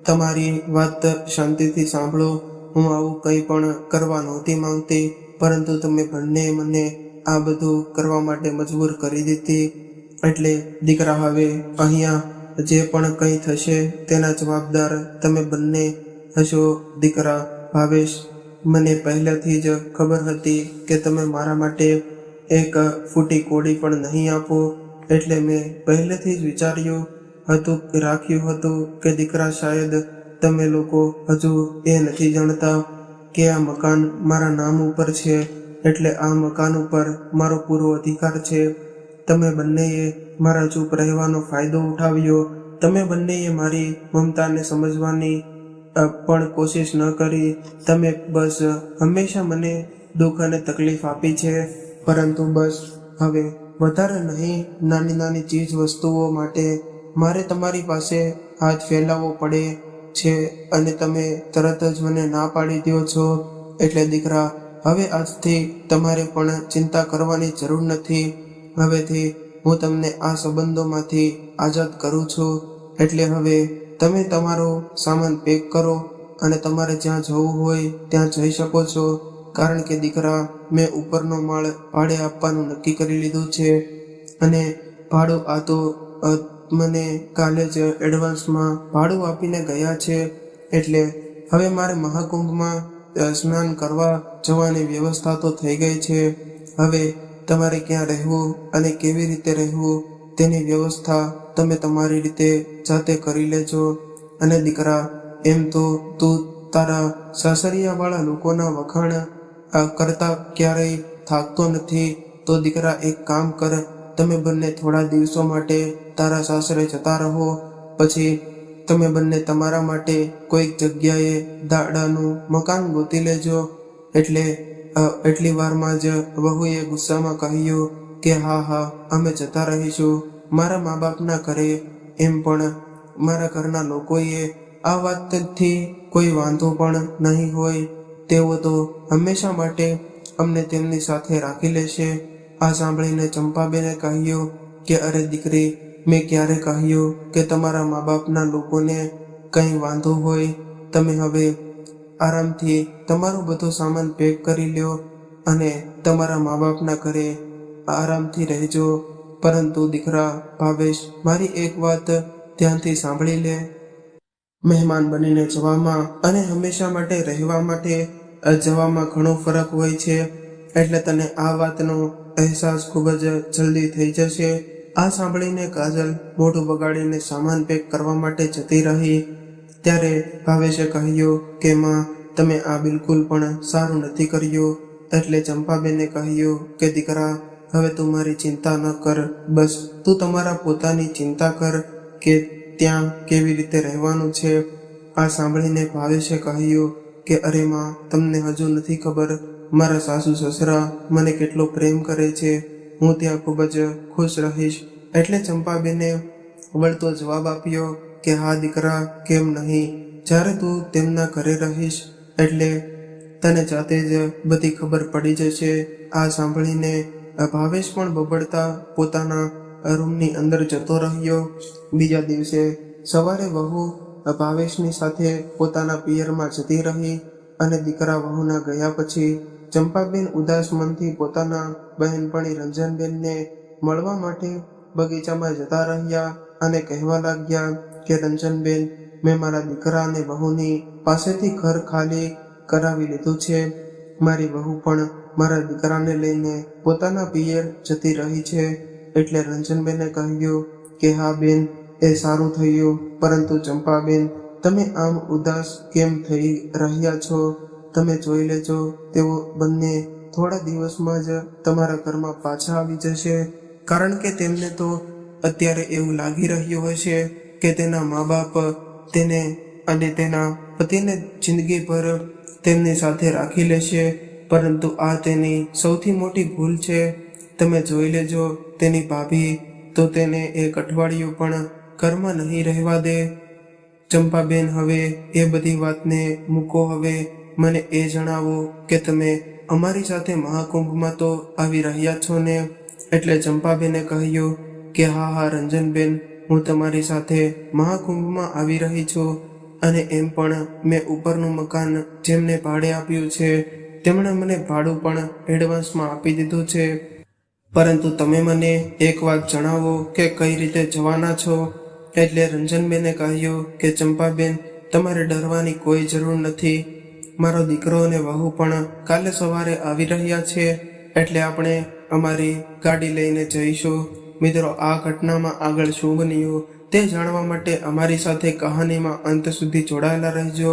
તમારી વાત શાંતિથી સાંભળો. હું આવું કંઈ પણ કરવા નહોતી માંગતી, પરંતુ તમે બંને મને આ બધું કરવા માટે મજબૂર કરી દીધી. એટલે દીકરા, હવે અહીંયા જે પણ કંઈ થશે તેના જવાબદાર તમે બંને હશો. દીકરા ભાવેશ, મને પહેલાથી જ ખબર હતી કે તમે મારા માટે એક ફૂટી કોડી પણ નહીં આપો. એટલે મેં પહેલેથી જ વિચાર્યું રાખ્યું હતું કે દીકરા, શાયદ તમે લોકો હજુ એ નથી જાણતા કે આ મકાન મારા નામ ઉપર છે. એટલે આ મકાન ઉપર મારો પૂરો અધિકાર છે. તમે બંનેએ મારા ચૂપ રહેવાનો ફાયદો ઉઠાવ્યો. તમે બંનેએ મારી મમતાને સમજવાની પણ કોશિશ ન કરી. તમે બસ હંમેશા મને દુઃખ અને તકલીફ આપી છે. પરંતુ બસ હવે વધારે નહીં, નાની નાની ચીજ વસ્તુઓ માટે મારે તમારી પાસે હાથ ફેલાવવો પડે છે અને તમે તરત જ મને ના પાડી દો છો. એટલે દીકરા, હવે આજથી તમારે પણ ચિંતા કરવાની જરૂર નથી. હવેથી હું તમને આ સંબંધોમાંથી આઝાદ કરું છું. એટલે હવે તમે તમારો સામાન પેક કરો અને તમારે જ્યાં જવું હોય ત્યાં જઈ શકો છો. કારણ કે દીકરા, મેં ઉપરનો માળ ભાડે આપવાનું નક્કી કરી લીધું છે અને ભાડું આ તો મને કાલે જ એડવાન્સમાં ભાડું આપીને ગયા છે. એટલે હવે મારે મહાકુંભમાં સ્નાન કરવા જવાની વ્યવસ્થા તો થઈ ગઈ છે. હવે તમારે ક્યાં રહેવું અને કેવી રીતે રહેવું તેની વ્યવસ્થા તમે તમારી રીતે જાતે કરી લેજો. અને દીકરા, એમ તો તું તારા સાસરિયાવાળા લોકોના વખાણ કરતા ક્યારેય થાકતો નથી. તો દીકરા, એક કામ કર, તમે બંને થોડા દિવસો માટે તારા સાસરે જતા રહો. પછી તમે બંને તમારા માટે કોઈક જગ્યાએ દાડાનું મકાન ગોતી લેજો. એટલે એટલી વારમાં જ વહુએ ગુસ્સામાં કહ્યું કે હા, અમે જતા રહીશું મારા મા બાપના ઘરે. એમ પણ મારા ઘરના લોકોએ આ વાતથી કોઈ વાંધો પણ નહીં હોય. તેઓ તો હંમેશા માટે અમને તેમની સાથે રાખી લેશે. આ સાંભળીને ચંપાબેને કહ્યું કે અરે દીકરી, મેં ક્યારે કહ્યું કે તમારા મા બાપના લોકોને કંઈ વાંધો હોય? તમે હવે આરામથી તમારો બધો સામાન પેક કરી લ્યો અને તમારા મા બાપના ઘરે આરામથી રહેજો. પરંતુ દીકરા ભાવેશ, મારી એક વાત ધ્યાનથી સાંભળી લે. મહેમાન બનીને જવામાં અને હંમેશા માટે રહેવા માટે જવામાં ઘણો ફરક હોય છે. એટલે તને આ વાતનો અહેસાસ ખૂબ જ જલ્દી થઈ જશે. આ સાંભળીને કાજલ મોઢું બગાડીને સામાન પેક કરવા માટે જતી રહી. ત્યારે ભાવેશે કહ્યું કે માં, તમે આ બિલકુલ પણ સારું નથી કર્યું. એટલે ચંપાબેને કહ્યું કે દીકરા, હવે તું મારી ચિંતા ન કર. બસ તું તમારા પોતાની ચિંતા કર કે ત્યાં કેવી રીતે રહેવાનું છે. આ સાંભળીને ભાવેશે કહ્યું કે અરે માં, તમને હજુ નથી ખબર મારા સાસુ સસરા મને કેટલો પ્રેમ કરે છે. હું ત્યાં ખૂબ જ ખુશ રહીશ. એટલે ચંપાબેને વળતો જવાબ આપ્યો કે હા દીકરા, કેમ નહીં. જ્યારે તું તેમના ઘરે રહીશ એટલે તને જાતે જ બધી ખબર પડી જશે. આ સાંભળીને ભાવેશ પણ બબડતા પોતાના રૂમની અંદર જતો રહ્યો. બીજા દિવસે સવારે વહુ ભાવેશની સાથે પોતાના પિયરમાં જતી રહી અને દીકરા વહુના ગયા પછી ચંપાબેન ઉદાસ મનથી પોતાના બહેનપણી રંજનબેનને મળવા માટે બગીચામાં જતા રહ્યા અને કહેવા લાગ્યા કે રંજનબેન, મેં મારા દીકરા અને વહુની પાસેથી ઘર ખાલી કરાવી લીધું છે. મારી વહુ પણ મારા દીકરાને લઈને પોતાના પિયર જતી રહી છે. એટલે રંજનબેને કહ્યું કે હા બેન, એ સારું થયું. પરંતુ ચંપાબેન, તમે આમ ઉદાસ કેમ થઈ રહ્યા છો? તમે જોઈ લેજો, તેઓ બંને થોડા દિવસમાં જ તમારા ઘરમાં પાછા આવી જશે. કારણ કે તેમને તો અત્યારે એવું લાગી રહ્યું હશે કે તેના મા બાપ તેને અને તેના પતિને જિંદગીભર તેમની સાથે રાખી લેશે. પરંતુ આ તેની સૌથી મોટી ભૂલ છે. તમે જોઈ લેજો, તેની ભાભી તો તેને એક અઠવાડિયું પણ ઘરમાં નહીં રહેવા દે. ચંપાબેન, હવે એ બધી વાતને મૂકો. હવે મને એ જણાવો કે તમે અમારી સાથે મહાકુંભમાં તો આવી રહ્યા છો ને? એટલે ચંપાબેને કહ્યું કે હા રંજનબેન, હું તમારી સાથે મહાકુંભમાં આવી રહી છું. અને એમ પણ મેં ઉપરનું મકાન જેમને ભાડે આપ્યું છે તેમણે મને ભાડું પણ એડવાન્સમાં આપી દીધું છે. પરંતુ તમે મને એક વાત જણાવો કે કઈ રીતે જવાના છો? એટલે રંજનબેને કહ્યું કે ચંપાબેન, તમારે ડરવાની કોઈ જરૂર નથી. મારો દીકરો અને વહુ પણ કાલે સવારે આવી રહ્યા છે. એટલે આપણે અમારી ગાડી લઈને જઈશું. મિત્રો, આ ઘટનામાં આગળ શું બન્યું તે જાણવા માટે અમારી સાથે કહાનીમાં અંત સુધી જોડાયેલા રહેજો.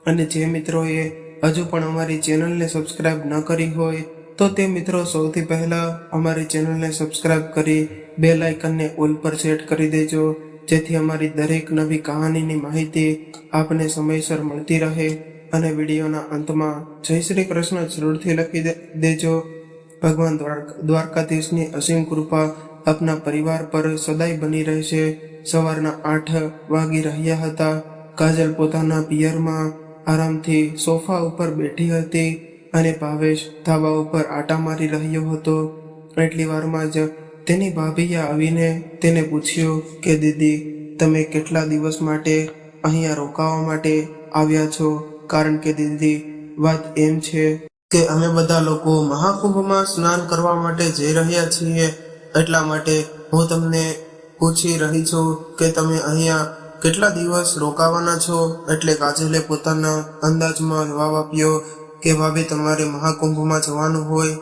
અને જે મિત્રોએ હજુ પણ અમારી ચેનલને સબસ્ક્રાઇબ ન કરી હોય તો તે મિત્રો સૌથી પહેલા અમારી ચેનલને સબસ્ક્રાઇબ કરી બેલ આઇકનને ઓલ પર સેટ કરી દેજો, જેથી અમારી દરેક નવી કહાનીની માહિતી આપને સમયસર મળતી રહે. અને વિડીયોના અંતમાં જય શ્રી કૃષ્ણ જરૂરથી લખી દેજો. ભગવાન દ્વારકાધીશની અસીમ કૃપા આપના પરિવાર પર સદાય બની રહેશે. સવારના 8 વાગી રહ્યા હતા. કાજલ પોતાના પિયરમાં આરામથી સોફા ઉપર બેઠી હતી અને ભાવેશ ધાબા ઉપર આટા મારી રહ્યો હતો. એટલી વારમાં જ તેની ભાભીએ આવીને તેને પૂછ્યું કે દીદી, તમે કેટલા દિવસ માટે અહીંયા રોકાવા માટે આવ્યા છો? કારણ કે દીદી, વાત એમ છે કે અમે બધા લોકો મહાકુંભમાં સ્નાન કરવા માટે જઈ રહ્યા છીએ. એટલા માટે હું તમને પૂછી રહી છું કે તમે અહીંયા કેટલા દિવસ રોકાવાના છો? એટલે કાજલે પોતાના અંદાજમાં જવાબ આપ્યો કે ભાભી, તમારે મહાકુંભમાં જવાનું હોય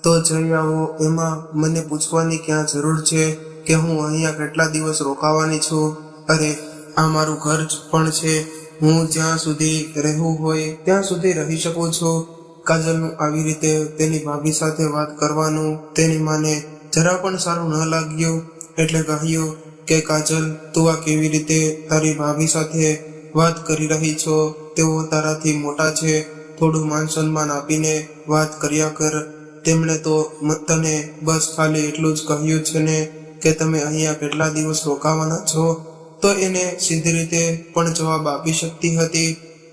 તો જઈ આવો. એમાં મને પૂછવાની ક્યાં જરૂર છે કે હું અહીંયા કેટલા દિવસ રોકાવાની છું? અરે, આ મારું ઘર પણ છે. હું જ્યાં સુધી રહેવું હોય ત્યાં સુધી રહી શકું છું. કાજલનું આવી રીતે તેની ભાભી સાથે વાત કરવાનું તેની માને જરા પણ સારું ન લાગ્યું. એટલે કહ્યું કે કાજલ, તું આ કેવી રીતે તારી ભાભી સાથે વાત કરી રહી છો? તેઓ તારાથી મોટા છે. થોડું માન સન્માન આપીને વાત કર્યા કર. તેમણે તો તને બસ ખાલી એટલું જ કહ્યું છે ને કે તમે અહીંયા કેટલા દિવસ રોકાવાના છો? તો એને સીધી રીતે પણ જવાબ આપી શકતી હતી.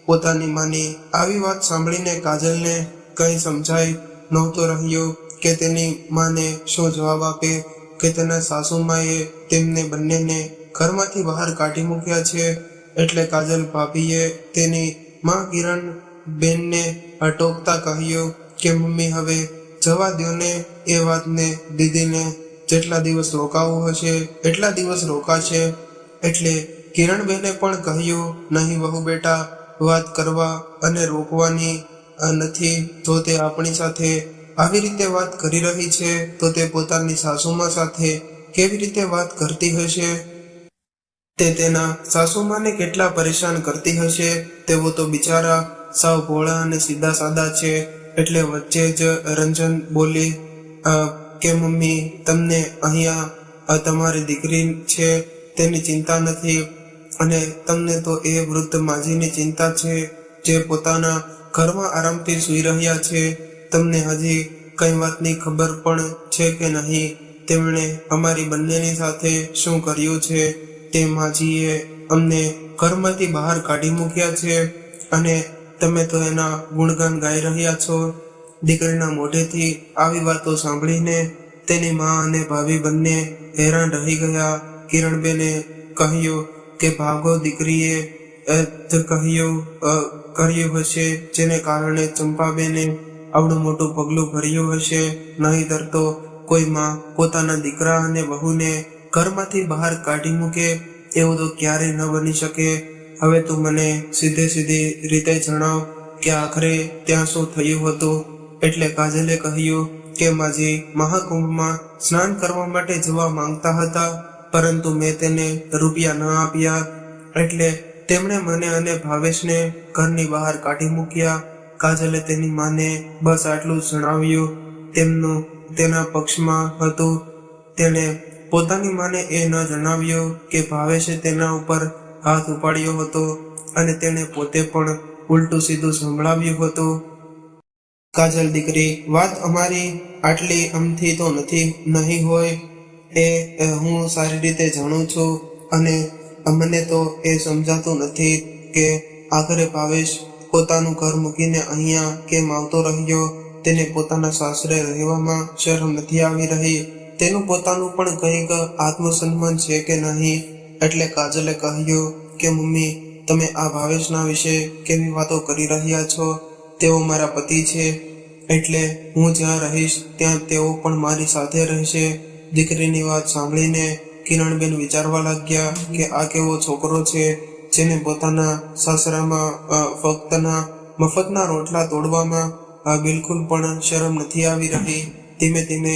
પોતાની માની આવી વાત સાંભળીને કાજલને કંઈ સમજાય નહોતો રહ્યો કે તેની માને શું જવાબ આપે કે તેના સાસુમાએ તેમને બંનેને ઘરમાંથી બહાર કાઢી મૂક્યા છે. એટલે કાજલ ભાભીએ તેની માં કિરણ બેનને અટોકતા કહ્યું કે મમ્મી હવે જવા દ્યો ને, એ વાતને દીદીને જેટલા દિવસ રોકાવું હશે એટલા દિવસ રોકાશે. એટલે કિરણબેને પણ કહ્યું, નહીં વહુ બેટા, વાત કરવા અને રોકવાની નથી. જો તે આપણી સાથે આવી રીતે વાત કરી રહી છે તો તે પોતાની સાસુમા સાથે કેવી રીતે વાત કરતી હશે? તે તેના સાસુમાને કેટલા પરેશાન કરતી હશે? તેઓ તો બિચારા સાવ ભોળા અને સીધા સાદા છે. એટલે વચ્ચે જ રંજન બોલી કે મમ્મી, તમને અહીંયા તમારી દીકરી છે તેની ચિંતા નથી, અને તમને તો એ વૃદ્ધ માજીની ચિંતા છે જે પોતાના ઘરમાં આરામથી સૂઈ રહ્યા છે. તમને હજી કઈ વાતની ખબર પણ છે કે નહીં? તેમણે અમારી બંનેની સાથે શું કર્યું છે? તે માજીએ અમને ઘરમાંથી બહાર કાઢી મૂક્યા છે અને તમે તો એના ગુણગાન ગાઈ રહ્યા છો. દીકરીના મોઢેથી આવી વાતો સાંભળીને તેની મા અને ભાભી બંને હેરાન રહી ગયા. કિરણબેને કહ્યું કે ભાગો, દીકરીએ કર્યું હશે જેને કારણે ચંપાબેને આવડું મોટું પગલું ભર્યું હશે. નહીંતર તો કોઈ માં પોતાના દીકરા અને વહુને ઘરમાંથી બહાર કાઢી મૂકે એવું તો ક્યારેય ન બની શકે. હવે તું મને સીધી રીતે જણાવ કે આખરે ત્યાં શું થયું હતું? એટલે કાજલે કહ્યું કે માજી મહાકુંભમાં સ્નાન કરવા માટે જવા માંગતા હતા, પરંતુ મેં તેને રૂપિયા ન આપ્યા, એટલે તેમણે મને અને ભાવેશને ઘરની બહાર કાઢી મૂક્યા. કાજલે તેની માને બસ આટલું જ જણાવ્યું. તેમનું તેના પક્ષમાં હતું. તેણે પોતાની માને એ ન જણાવ્યું કે ભાવેશે તેના ઉપર હાથ ઉપાડ્યો હતો અને તેણે પોતે પણ ઉલટું સીધું સંભળાવ્યું હતું. કાજલ દીકરી, વાત અમારી આટલી અમથી તો નહીં હોય, એ હું સારી રીતે જાણું છું, અને અમને તો એ સમજાતું નથી કે આખરે ભાવેશ પોતાનું ઘર મૂકીને અહીંયા કેમ આવતો રહ્યો. તેને પોતાના સાસરે રહેવામાં શરમ નથી આવી રહી? તેનું પોતાનું પણ કંઈક આત્મસન્માન છે કે નહીં? એટલે કાજલે કહ્યું કે મમ્મી, તમે આ ભાવેશના વિશે કેવી વાતો કરી રહ્યા છો? તેઓ મારા પતિ છે, એટલે હું જ્યાં રહીશ ત્યાં તેઓ પણ મારી સાથે રહેશે. દીકરીની વાત સાંભળીને કિરણબેન વિચારવા લાગ્યા કે આ કેવો છોકરો છે જેને પોતાના સાસરામાં મફતના રોટલા તોડવામાં બિલકુલ પણ શરમ નથી આવી રહી. ધીમે ધીમે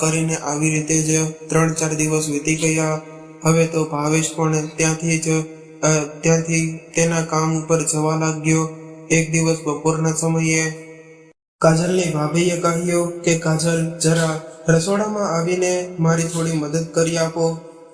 કરીને આવી રીતે જ 3-4 દિવસ વીતી ગયા. હવે તો ભાવેશ પણ ત્યાંથી તેના કામ ઉપર જવા લાગ્યો. એક દિવસ બપોરના સમયે કાજલની ભાભીએ કહ્યું કે કાજલ, જરા રસોડામાં આવીને મારી થોડી મદદ કરી આપો,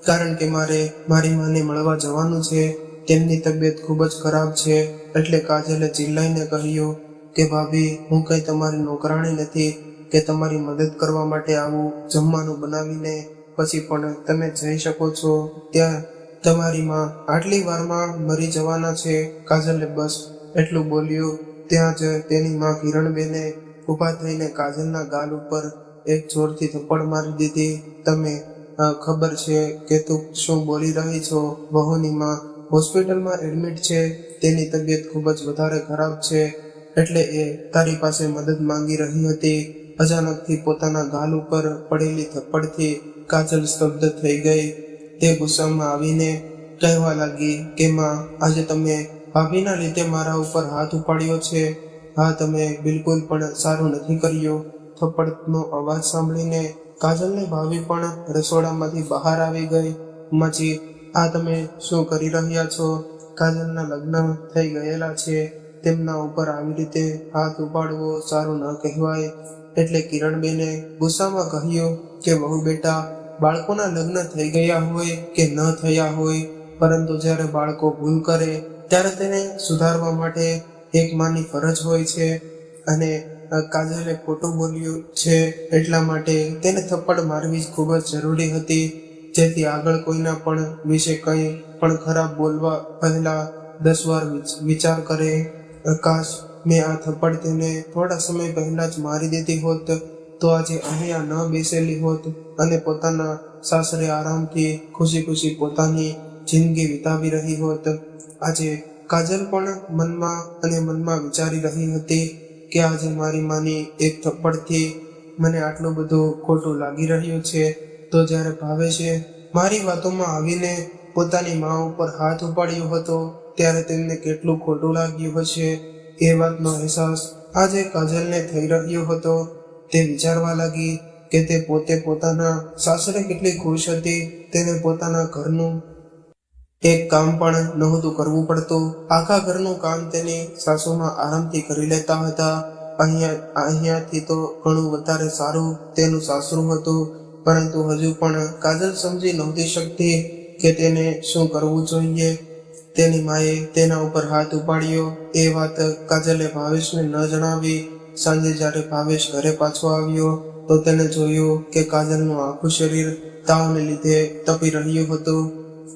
કારણ કે મારે મારી માને મળવા જવાનું છે. તેમની તબિયત ખૂબ જ ખરાબ છે. એટલે કાજલે ચિલ્લાઈને કહ્યું કે ભાભી, હું કંઈ તમારી નોકરાણી નથી કે તમારી મદદ કરવા માટે આવું. જમવાનું બનાવીને પછી પણ તમે જઈ શકો છો. ત્યાં તમારી માં આટલી વારમાં મરી જવાના છે. કાજલે બસ એટલું બોલ્યું. ત્યાં જ તેની માં કિરણબેને ઊભા થઈને કાજલના ગાલ ઉપર એક જોરથી થપ્પડ મારી દીધી. તમે ખબર છે કે તું શું બોલી રહી છો? વહુની માં હોસ્પિટલમાં એડમિટ છે. તેની તબિયત ખૂબ જ વધારે ખરાબ છે, એટલે એ તારી પાસે મદદ માંગી રહી હતી. અચાનકથી પોતાના ગાલ ઉપર પડેલી થપ્પડથી કાજલ સ્તબ્ધ થઈ ગઈ. તે ગુસ્સામાં આવીને કહેવા લાગી કે માં, આજે તમે ભાભીના લીધે મારા ઉપર હાથ ઉપાડ્યો છે. હા, તમે બિલકુલ પણ સારું નથી કર્યું. થપ્પડનો અવાજ સાંભળીને કાજલની ભાભી પણ રસોડામાંથી બહાર આવી ગઈ. માજી, આ તમે શું કરી રહ્યા છો? કાજલના લગ્ન થઈ ગયેલા છે, તેમના ઉપર આવી રીતે હાથ ઉપાડવો સારું ન કહેવાય. એટલે કિરણબેને ગુસ્સામાં કહ્યું કે વહુ બેટા, બાળકોના લગ્ન થઈ ગયા હોય કે ન થયા હોય, પરંતુ જ્યારે બાળકો ભૂલ કરે ત્યારે તેને સુધારવા માટે એક માની ફરજ હોય છે. અને કાજલે ખોટું બોલ્યું છે એટલા માટે તેને થપ્પડ મારવી ખૂબ જ જરૂરી હતી, જેથી આગળ કોઈના પણ વિશે કંઈ પણ ખરાબ બોલવા પહેલા 10 વાર વિચાર કરે. કાશ મેં આ થપ્પડ તેને થોડા સમય પહેલા જ મારી દીધી હોત તો આજે અહીંયા ન બેસેલી હોત અને પોતાના સાસરે આરામથી ખુશી પોતાની જિંદગી વિતાવી રહી હોત. આજે કાજલ પણ મનમાં વિચારી રહી હતી કે આજે મારી માની એક થપ્પડથી મને આટલું બધું ખોટું લાગી રહ્યું છે. તો જ્યારે ભાવેશે મારી વાતોમાં આવીને પોતાની મા ઉપર હાથ ઉપાડ્યો હતો ત્યારે તેમને કેટલું ખોટું લાગ્યું હશે. એ વાતનો અહેસાસ આજે કાજલને થઈ રહ્યો હતો. તે વિચારવા લાગી કે તે પોતે પોતાના સાસરે કેટલી ખુશ હતી. તેને પોતાના ઘરનું એક કામ પણ નહોતું કરવું પડતું. આખા ઘરનું કામ તેની સાસુમાં આરામથી કરી લેતા હતા. અહીંયાથી તો ઘણું વધારે સારું તેનું સાસરું હતું, પરંતુ હજુ પણ કાજલ સમજી નહોતી શકતી કે તેને શું કરવું જોઈએ. તેની માએ તેના ઉપર હાથ ઉપાડ્યો એ વાત કાજલે ભાવેશને ન જણાવી. સાંજે જ્યારે ભાવેશ ઘરે પાછો આવ્યો તો તેને જોયું કે કાજલનું આખું શરીર તાવને લીધે તપી રહ્યું હતું.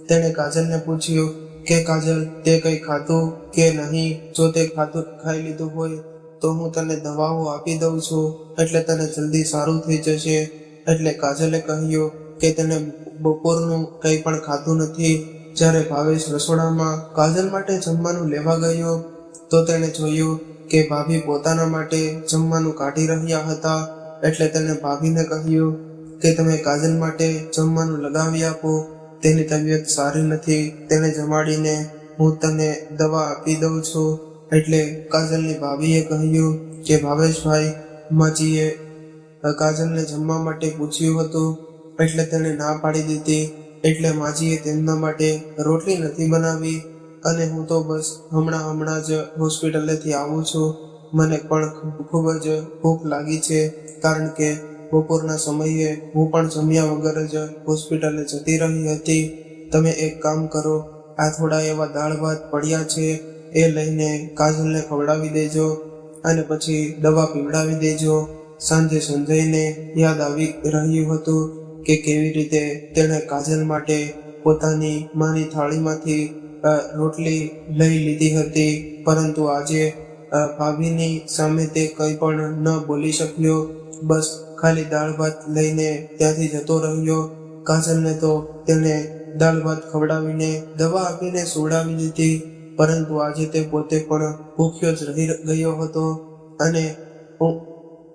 તેણે કાજલને પૂછ્યું કે કાજલ, તે કંઈ ખાધું કે નહીં? જો તે ખાઈ લીધું હોય તો હું તને દવાઓ આપી દઉં છું, એટલે તને જલ્દી સારું થઈ જશે. એટલે કાજલે કહ્યું કે તેને બપોરનું કંઈ પણ ખાધું નથી. જ્યારે ભાવેશ રસોડામાં કાજલ માટે જમવાનું લેવા ગયો તો તેણે જોયું કે ભાભી પોતાના માટે જમવાનું કાઢી રહ્યા હતા. એટલે તેણે ભાભીને કહ્યું કે તમે કાજલ માટે જમવાનું લગાવી આપો, તેની તબિયત સારી નથી, તેને જમાડીને હું તને દવા આપી દઉં છું. એટલે કાજલની ભાભીએ કહ્યું કે ભાવેશભાઈ, માજીએ કાજલને જમવા માટે પૂછ્યું હતું એટલે તેને ના પાડી દીધી. એટલે માજીએ તેમના માટે રોટલી નથી બનાવી અને હું તો બસ હમણાં જ હોસ્પિટલેથી આવું છું. મને પણ ખૂબ જ ભૂખ લાગી છે, કારણ કે બપોરના સમયે હું પણ જમ્યા વગર જ હોસ્પિટલે જતી રહી હતી. તમે એક કામ કરો, આ થોડા એવા દાળ ભાત પડ્યા છે, એ લઈને કાજલને ખવડાવી દેજો અને પછી દવા પીવડાવી દેજો. સાંજે સંજયને યાદ આવી રહ્યું હતું કે કેવી રીતે તેણે કાજલ માટે પોતાની માની થાળીમાંથી રોટલી લઈ લીધી હતી, પરંતુ આજે ભાભીની સામે તે કંઈ પણ ન બોલી શક્યો. બસ ખાલી દાળ ભાત લઈને ત્યાંથી જતો રહ્યો. કાજલને તો તેણે દાળ ભાત ખવડાવીને દવા આપીને સુવડાવી દીધી, પરંતુ આજે તે પોતે પણ ભૂખ્યો જ રહી ગયો હતો અને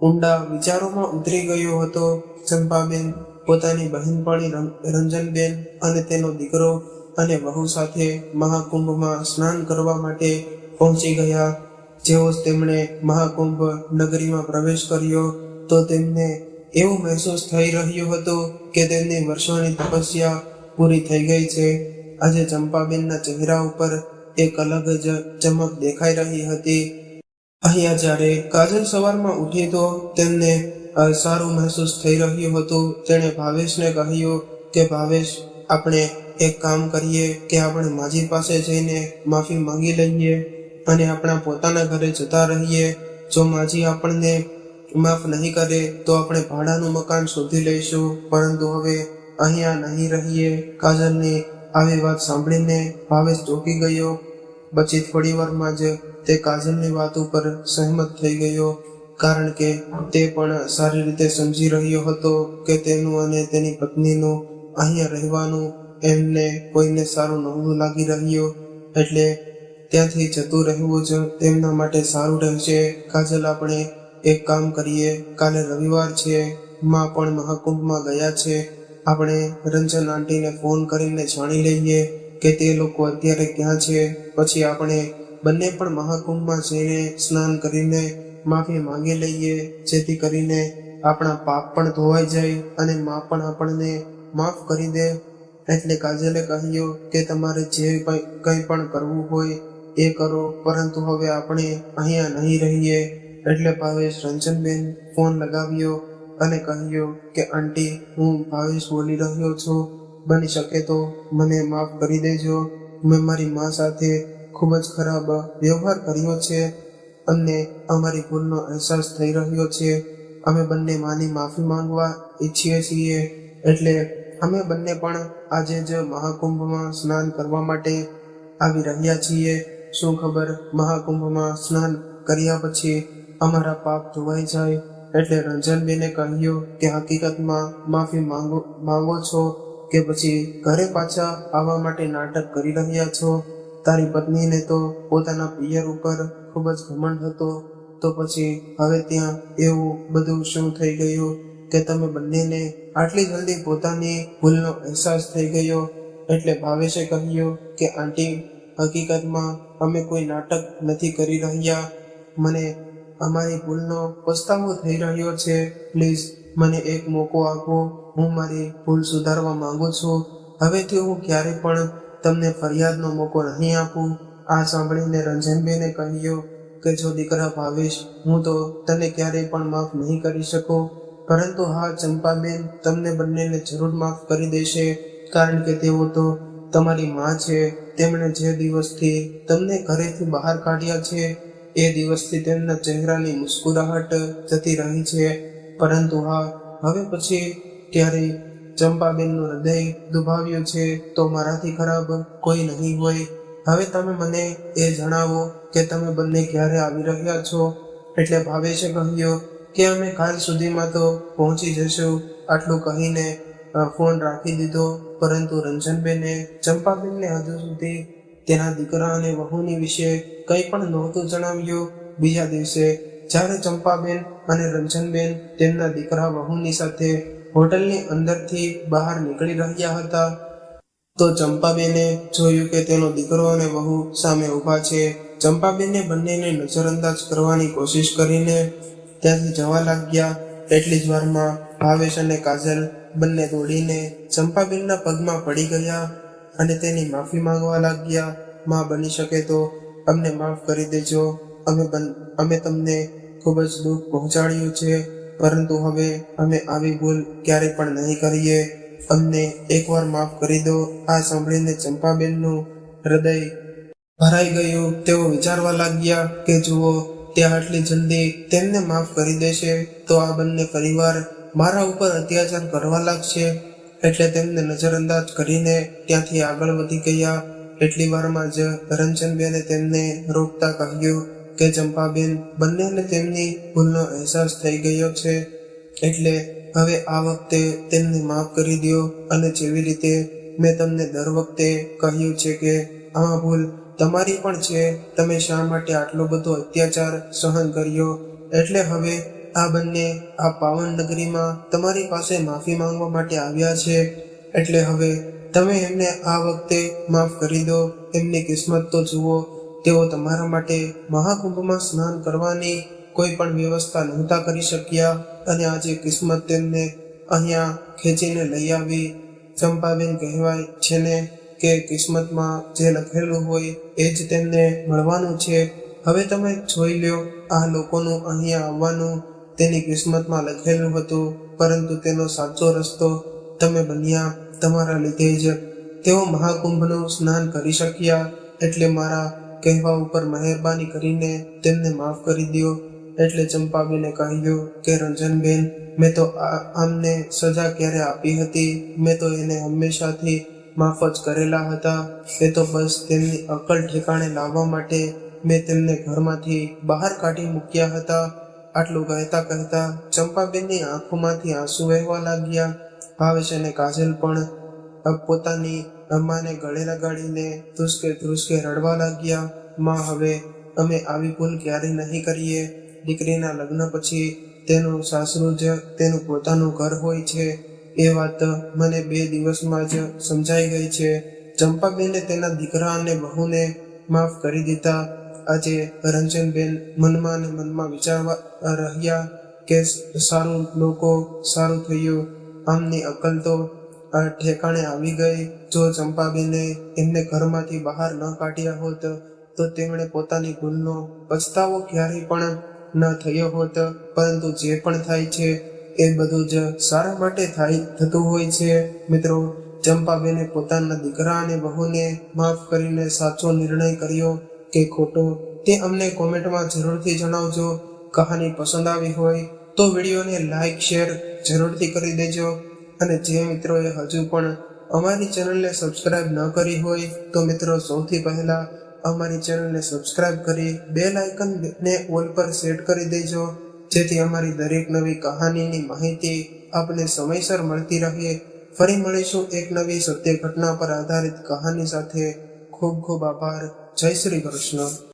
ઊંડા વિચારોમાં ઉતરી ગયો હતો. ચંપાબેન પોતાની બહેનપણી રંજનબેન અને તેનો દીકરો અને વહુ સાથે મહાકુંભમાં સ્નાન કરવા માટે પહોંચી ગયા. જેવો જ તેમણે મહાકુંભ નગરીમાં પ્રવેશ કર્યો તો તેમને એવું મહેસૂસ થઈ રહ્યું હતું કે તેમની વર્ષોની તપસ્યા પૂરી થઈ ગઈ છે. આજે ચંપાબેનના ચહેરા ઉપર એક અલગ જ ચમક દેખાઈ રહી હતી. અહીંયા જ્યારે કાજલ સવારમાં ઉઠી તો તેમને સારું મહેસૂસ થઈ રહ્યું હતું. તેણે ભાવેશને કહ્યું કે ભાવેશ, આપણે એક કામ કરીએ કે આપણે માજી પાસે જઈને માફી માંગી લઈએ અને આપણા પોતાના ઘરે જતા રહીએ. જો માજી આપણને માફ નહીં કરે તો આપણે ભાડાનું મકાન શોધી લઈશું, પરંતુ હવે અહીંયા નહીં રહીએ. કાજલની આવી વાત સાંભળીને ભાવેશ ચોંકી ગયો. પછી થોડી વારમાં જ તે કાજલની વાત ઉપર સહેમત થઈ ગયો, કારણ કે તે પણ સારી રીતે સમજી રહ્યો હતો કે તેનું અને તેની પત્નીનું અહીંયા રહેવાનું એમને કોઈને સારું નહોતું લાગી રહ્યું. એટલે ત્યાંથી જતું રહેવું જ તેમના માટે સારું રહેશે. કાજલ, આપણે એક કામ કરીએ, કાલે રવિવાર છે, માં પણ મહાકુંભમાં ગયા છે. આપણે રંજન આંટીને ફોન કરીને જાણી લઈએ કે તે લોકો અત્યારે ક્યાં છે. પછી આપણે બંને પણ મહાકુંભમાં જઈને સ્નાન કરીને માફી માંગી લઈએ, જેથી કરીને આપણા પાપ પણ ધોવાઈ જાય અને માં પણ આપણને માફ કરી દે. એટલે કાજલે કહ્યું કે તમારે જે કંઈ પણ કરવું હોય એ કરો, પરંતુ હવે આપણે અહીંયા નહીં રહીએ. એટલે ભાવેશ રંજનબેન ફોન લગાવ્યો અને કહ્યું કે આંટી, હું ભાવેશ બોલી રહ્યો છું, બની શકે તો મને માફ કરી દેજો. મેં મારી મા સાથે ખૂબ જ ખરાબ વ્યવહાર કર્યો છે. અમને અમારી ભૂલનો અહેસાસ થઈ રહ્યો છે. અમે બંને માની માફી માંગવા ઈચ્છીએ છીએ. એટલે અમે બંને પણ આજે જ મહાકુંભમાં સ્નાન કરવા માટે આવી રહ્યા છીએ. શું ખબર, મહાકુંભમાં સ્નાન કર્યા પછી અમારા પાપ ધોવાઈ જાય. એટલે રંજનબેને કહ્યું કે હકીકતમાં માફી માંગો છો કે પછી ઘરે પાછા આવવા માટે નાટક કરી રહ્યા છો? તારી પત્નીને તો પોતાના પિયર ઉપર ખૂબ જ ઘમંડ હતો, તો પછી હવે ત્યાં એવું બધું શું થઈ ગયું કે તમે બંનેને આટલી જલ્દી પોતાની ભૂલનો અહેસાસ થઈ ગયો? એટલે ભાવેશે કહ્યું કે આંટી, હકીકતમાં અમે કોઈ નાટક નથી કરી રહ્યા. મને અમારી ભૂલનો પસ્તાવો થઈ રહ્યો છે. પ્લીઝ મને એક મોકો આપો. હું મારી ભૂલ સુધારવા માંગુ છું. હવેથી હું ક્યારે પણ તમને ફરિયાદનો મોકો નહીં આપું. આ સાંભળીને રંજનબેને કહ્યું કે જો દીકરા ભાવેશ, હું તો તને ક્યારેય પણ માફ નહીં કરી શકું, પરંતુ હા ચંપાબેન તમને બંનેને જરૂર માફ કરી દેશે, કારણ કે તેઓ તો તમારી માં છે. તેમણે જે દિવસથી તમને ઘરેથી બહાર કાઢ્યા છે એ દિવસથી તેમના ચહેરાની મુસ્કુરાહટ જતી રહી છે. પરંતુ હા, હવે પછી ક્યારેય ચંપાબેનનું હૃદય દુભાવ્યું છે તો મારાથી ખરાબ કોઈ નહીં હોય. હવે તમે મને એ જણાવો કે તમે બંને ક્યારે આવી રહ્યા છો? એટલે ભાવેશે કહ્યું કે અમે કાલ સુધીમાં તો પહોંચી જશું. આટલું કહીને ફોન રાખી દીધો. પરંતુ રંજનબેને ચંપાબેનને હજુ સુધી તેના દીકરા અને વહુની વિશે કંઈ પણ નહોતું જણાવ્યું. બીજા દિવસે જ્યારે ચંપાબેન અને રંજનબેન તેમના દીકરા વહુની સાથે હોટલની અંદરથી બહાર નીકળી રહ્યા હતા તો ચંપાબેને જોયું કે તેનો દીકરો અને વહુ સામે ઊભા છે. ચંપાબેને બંનેને નજરઅંદાજ કરવાની કોશિશ કરીને ત્યાંથી જવા લાગ્યા. એટલી જ વારમાં ભાવેશ અને કાજલ બંને દોડીને ચંપાબેનના પગમાં પડી ગયા અને તેની માફી માંગવા લાગ્યા. માં, બની શકે તો અમને માફ કરી દેજો. અમે તમને ખૂબ જ દુઃખ પહોંચાડ્યું છે, પરંતુ હવે અમે આવી ભૂલ ક્યારેય પણ નહીં કરીએ. અમને એકવાર માફ કરી દો. આ સાંભળીને ચંપાબેનનું હૃદય ભરાઈ ગયું. તેઓ વિચારવા લાગ્યા કે જુઓ, ત્યાં આટલી જલ્દી તેમને માફ કરી દેશે તો આ બંને પરિવાર મારા ઉપર અત્યાચાર કરવા લાગશે. એટલે તેમને નજરઅંદાજ કરીને ત્યાંથી આગળ વધી ગયા. એટલી વારમાં જ રંજનબેને તેમને રોકતા કહ્યું કે ચંપાબેન, બંનેને તેમની ભૂલનો અહેસાસ થઈ ગયો છે, એટલે હવે આ વખતે તેમને માફ કરી દો. અને જેવી રીતે મેં તમને દર વખતે કહ્યું છે કે આ ભૂલ તમારી પણ છે, તમે શા માટે આટલો બધો અત્યાચાર સહન કર્યો, એટલે હવે આ બંને આ પાવન નગરીમાં તમારી પાસે માફી માંગવા માટે આવ્યા છે. એટલે હવે તમે એમને આ વખતે માફ કરી દો. એમની કિસ્મત તો જુઓ, તેઓ તમારા માટે મહાકુંભમાં સ્નાન કરવાની કોઈ પણ વ્યવસ્થા નહોતા કરી શક્યા અને આજે કિસ્મત તેમને અહીંયા ખેંચીને લઈ આવી. ચંપાબેન, કહેવાય છે ને કે કિસ્મતમાં જે લખેલું હોય એ જ તેમને મળવાનું છે. હવે તમે જોઈ લ્યો, આ લોકોનું અહીંયા આવવાનું તેની કિસ્મતમાં લખેલું હતું, પરંતુ તેનો સાચો રસ્તો તમે બન્યા તમારા લીધે જ. તેઓ મહાકુંભનું સ્નાન કરી શક્યા. એટલે મારા કહેવા ઉપર મહેરબાની કરીને તેમને માફ કરી દો. એટલે ચંપાબેને કહ્યું કે રંજનબેન, મેં તો આમને સજા ક્યારે આપી હતી? મેં તો એને હંમેશાથી માફ જ કરેલા હતા. એ તો બસ તેમની અકલ ઠેકાણે લાવવા માટે મેં તેમને ઘરમાંથી બહાર કાઢી મૂક્યા હતા. આટલું કહેતા કહેતા ચંપાબેનની આંખોમાંથી આંસુ વહેવા લાગ્યા. ભાવેશ અને કાજલ પણ પોતાની અમ્માને ગળે લગાડીને ધ્રુસકે રડવા લાગ્યા. માં, હવે અમે આવી ભૂલ ક્યારેય નહીં કરીએ. દીકરીના લગ્ન પછી તેનું સાસરું જ તેનું પોતાનું ઘર હોય છે, એ વાત મને 2 દિવસમાં જ સમજાઈ ગઈ છે. ચંપાબેને તેના દીકરા અને વહુને માફ કરી દીધા. આજે રંજનબેન મનમાં ને મનમાં વિચારવા રહ્યા કે સારું, લોકો સારું થયું, આમની અકલ તો ઠેકાણે આવી ગઈ. જો ચંપાબેને એમને ઘરમાંથી બહાર ન કાઢ્યા હોત તો તેમણે પોતાની ભૂલનો પછતાવો ક્યારેય પણ ન થયો હોત. પરંતુ જે પણ થાય છે એ બધું જ સારા માટે થતું હોય છે. મિત્રો, ચંપાબેને પોતાના દીકરા અને વહુને માફ કરીને સાચો નિર્ણય કર્યો કે ખોટો, તે અમને કોમેન્ટમાં જરૂરથી જણાવજો. કહાની પસંદ આવી હોય તો વિડીયોને લાઈક, શેર જરૂરથી કરી દેજો. અને જે મિત્રોએ હજુ પણ અમારી ચેનલને સબસ્ક્રાઇબ ન કરી હોય તો મિત્રો, સૌથી પહેલા અમારી ચેનલને સબસ્ક્રાઇબ કરી બેલ આઇકનને ઓલ પર સેટ કરી દેજો, જેથી અમારી દરેક નવી કહાનીની માહિતી આપને સમયસર મળતી રહે. ફરી મળીશું એક નવી સત્ય ઘટના પર આધારિત કહાની સાથે. ખૂબ ખૂબ આભાર. જય શ્રી કૃષ્ણ.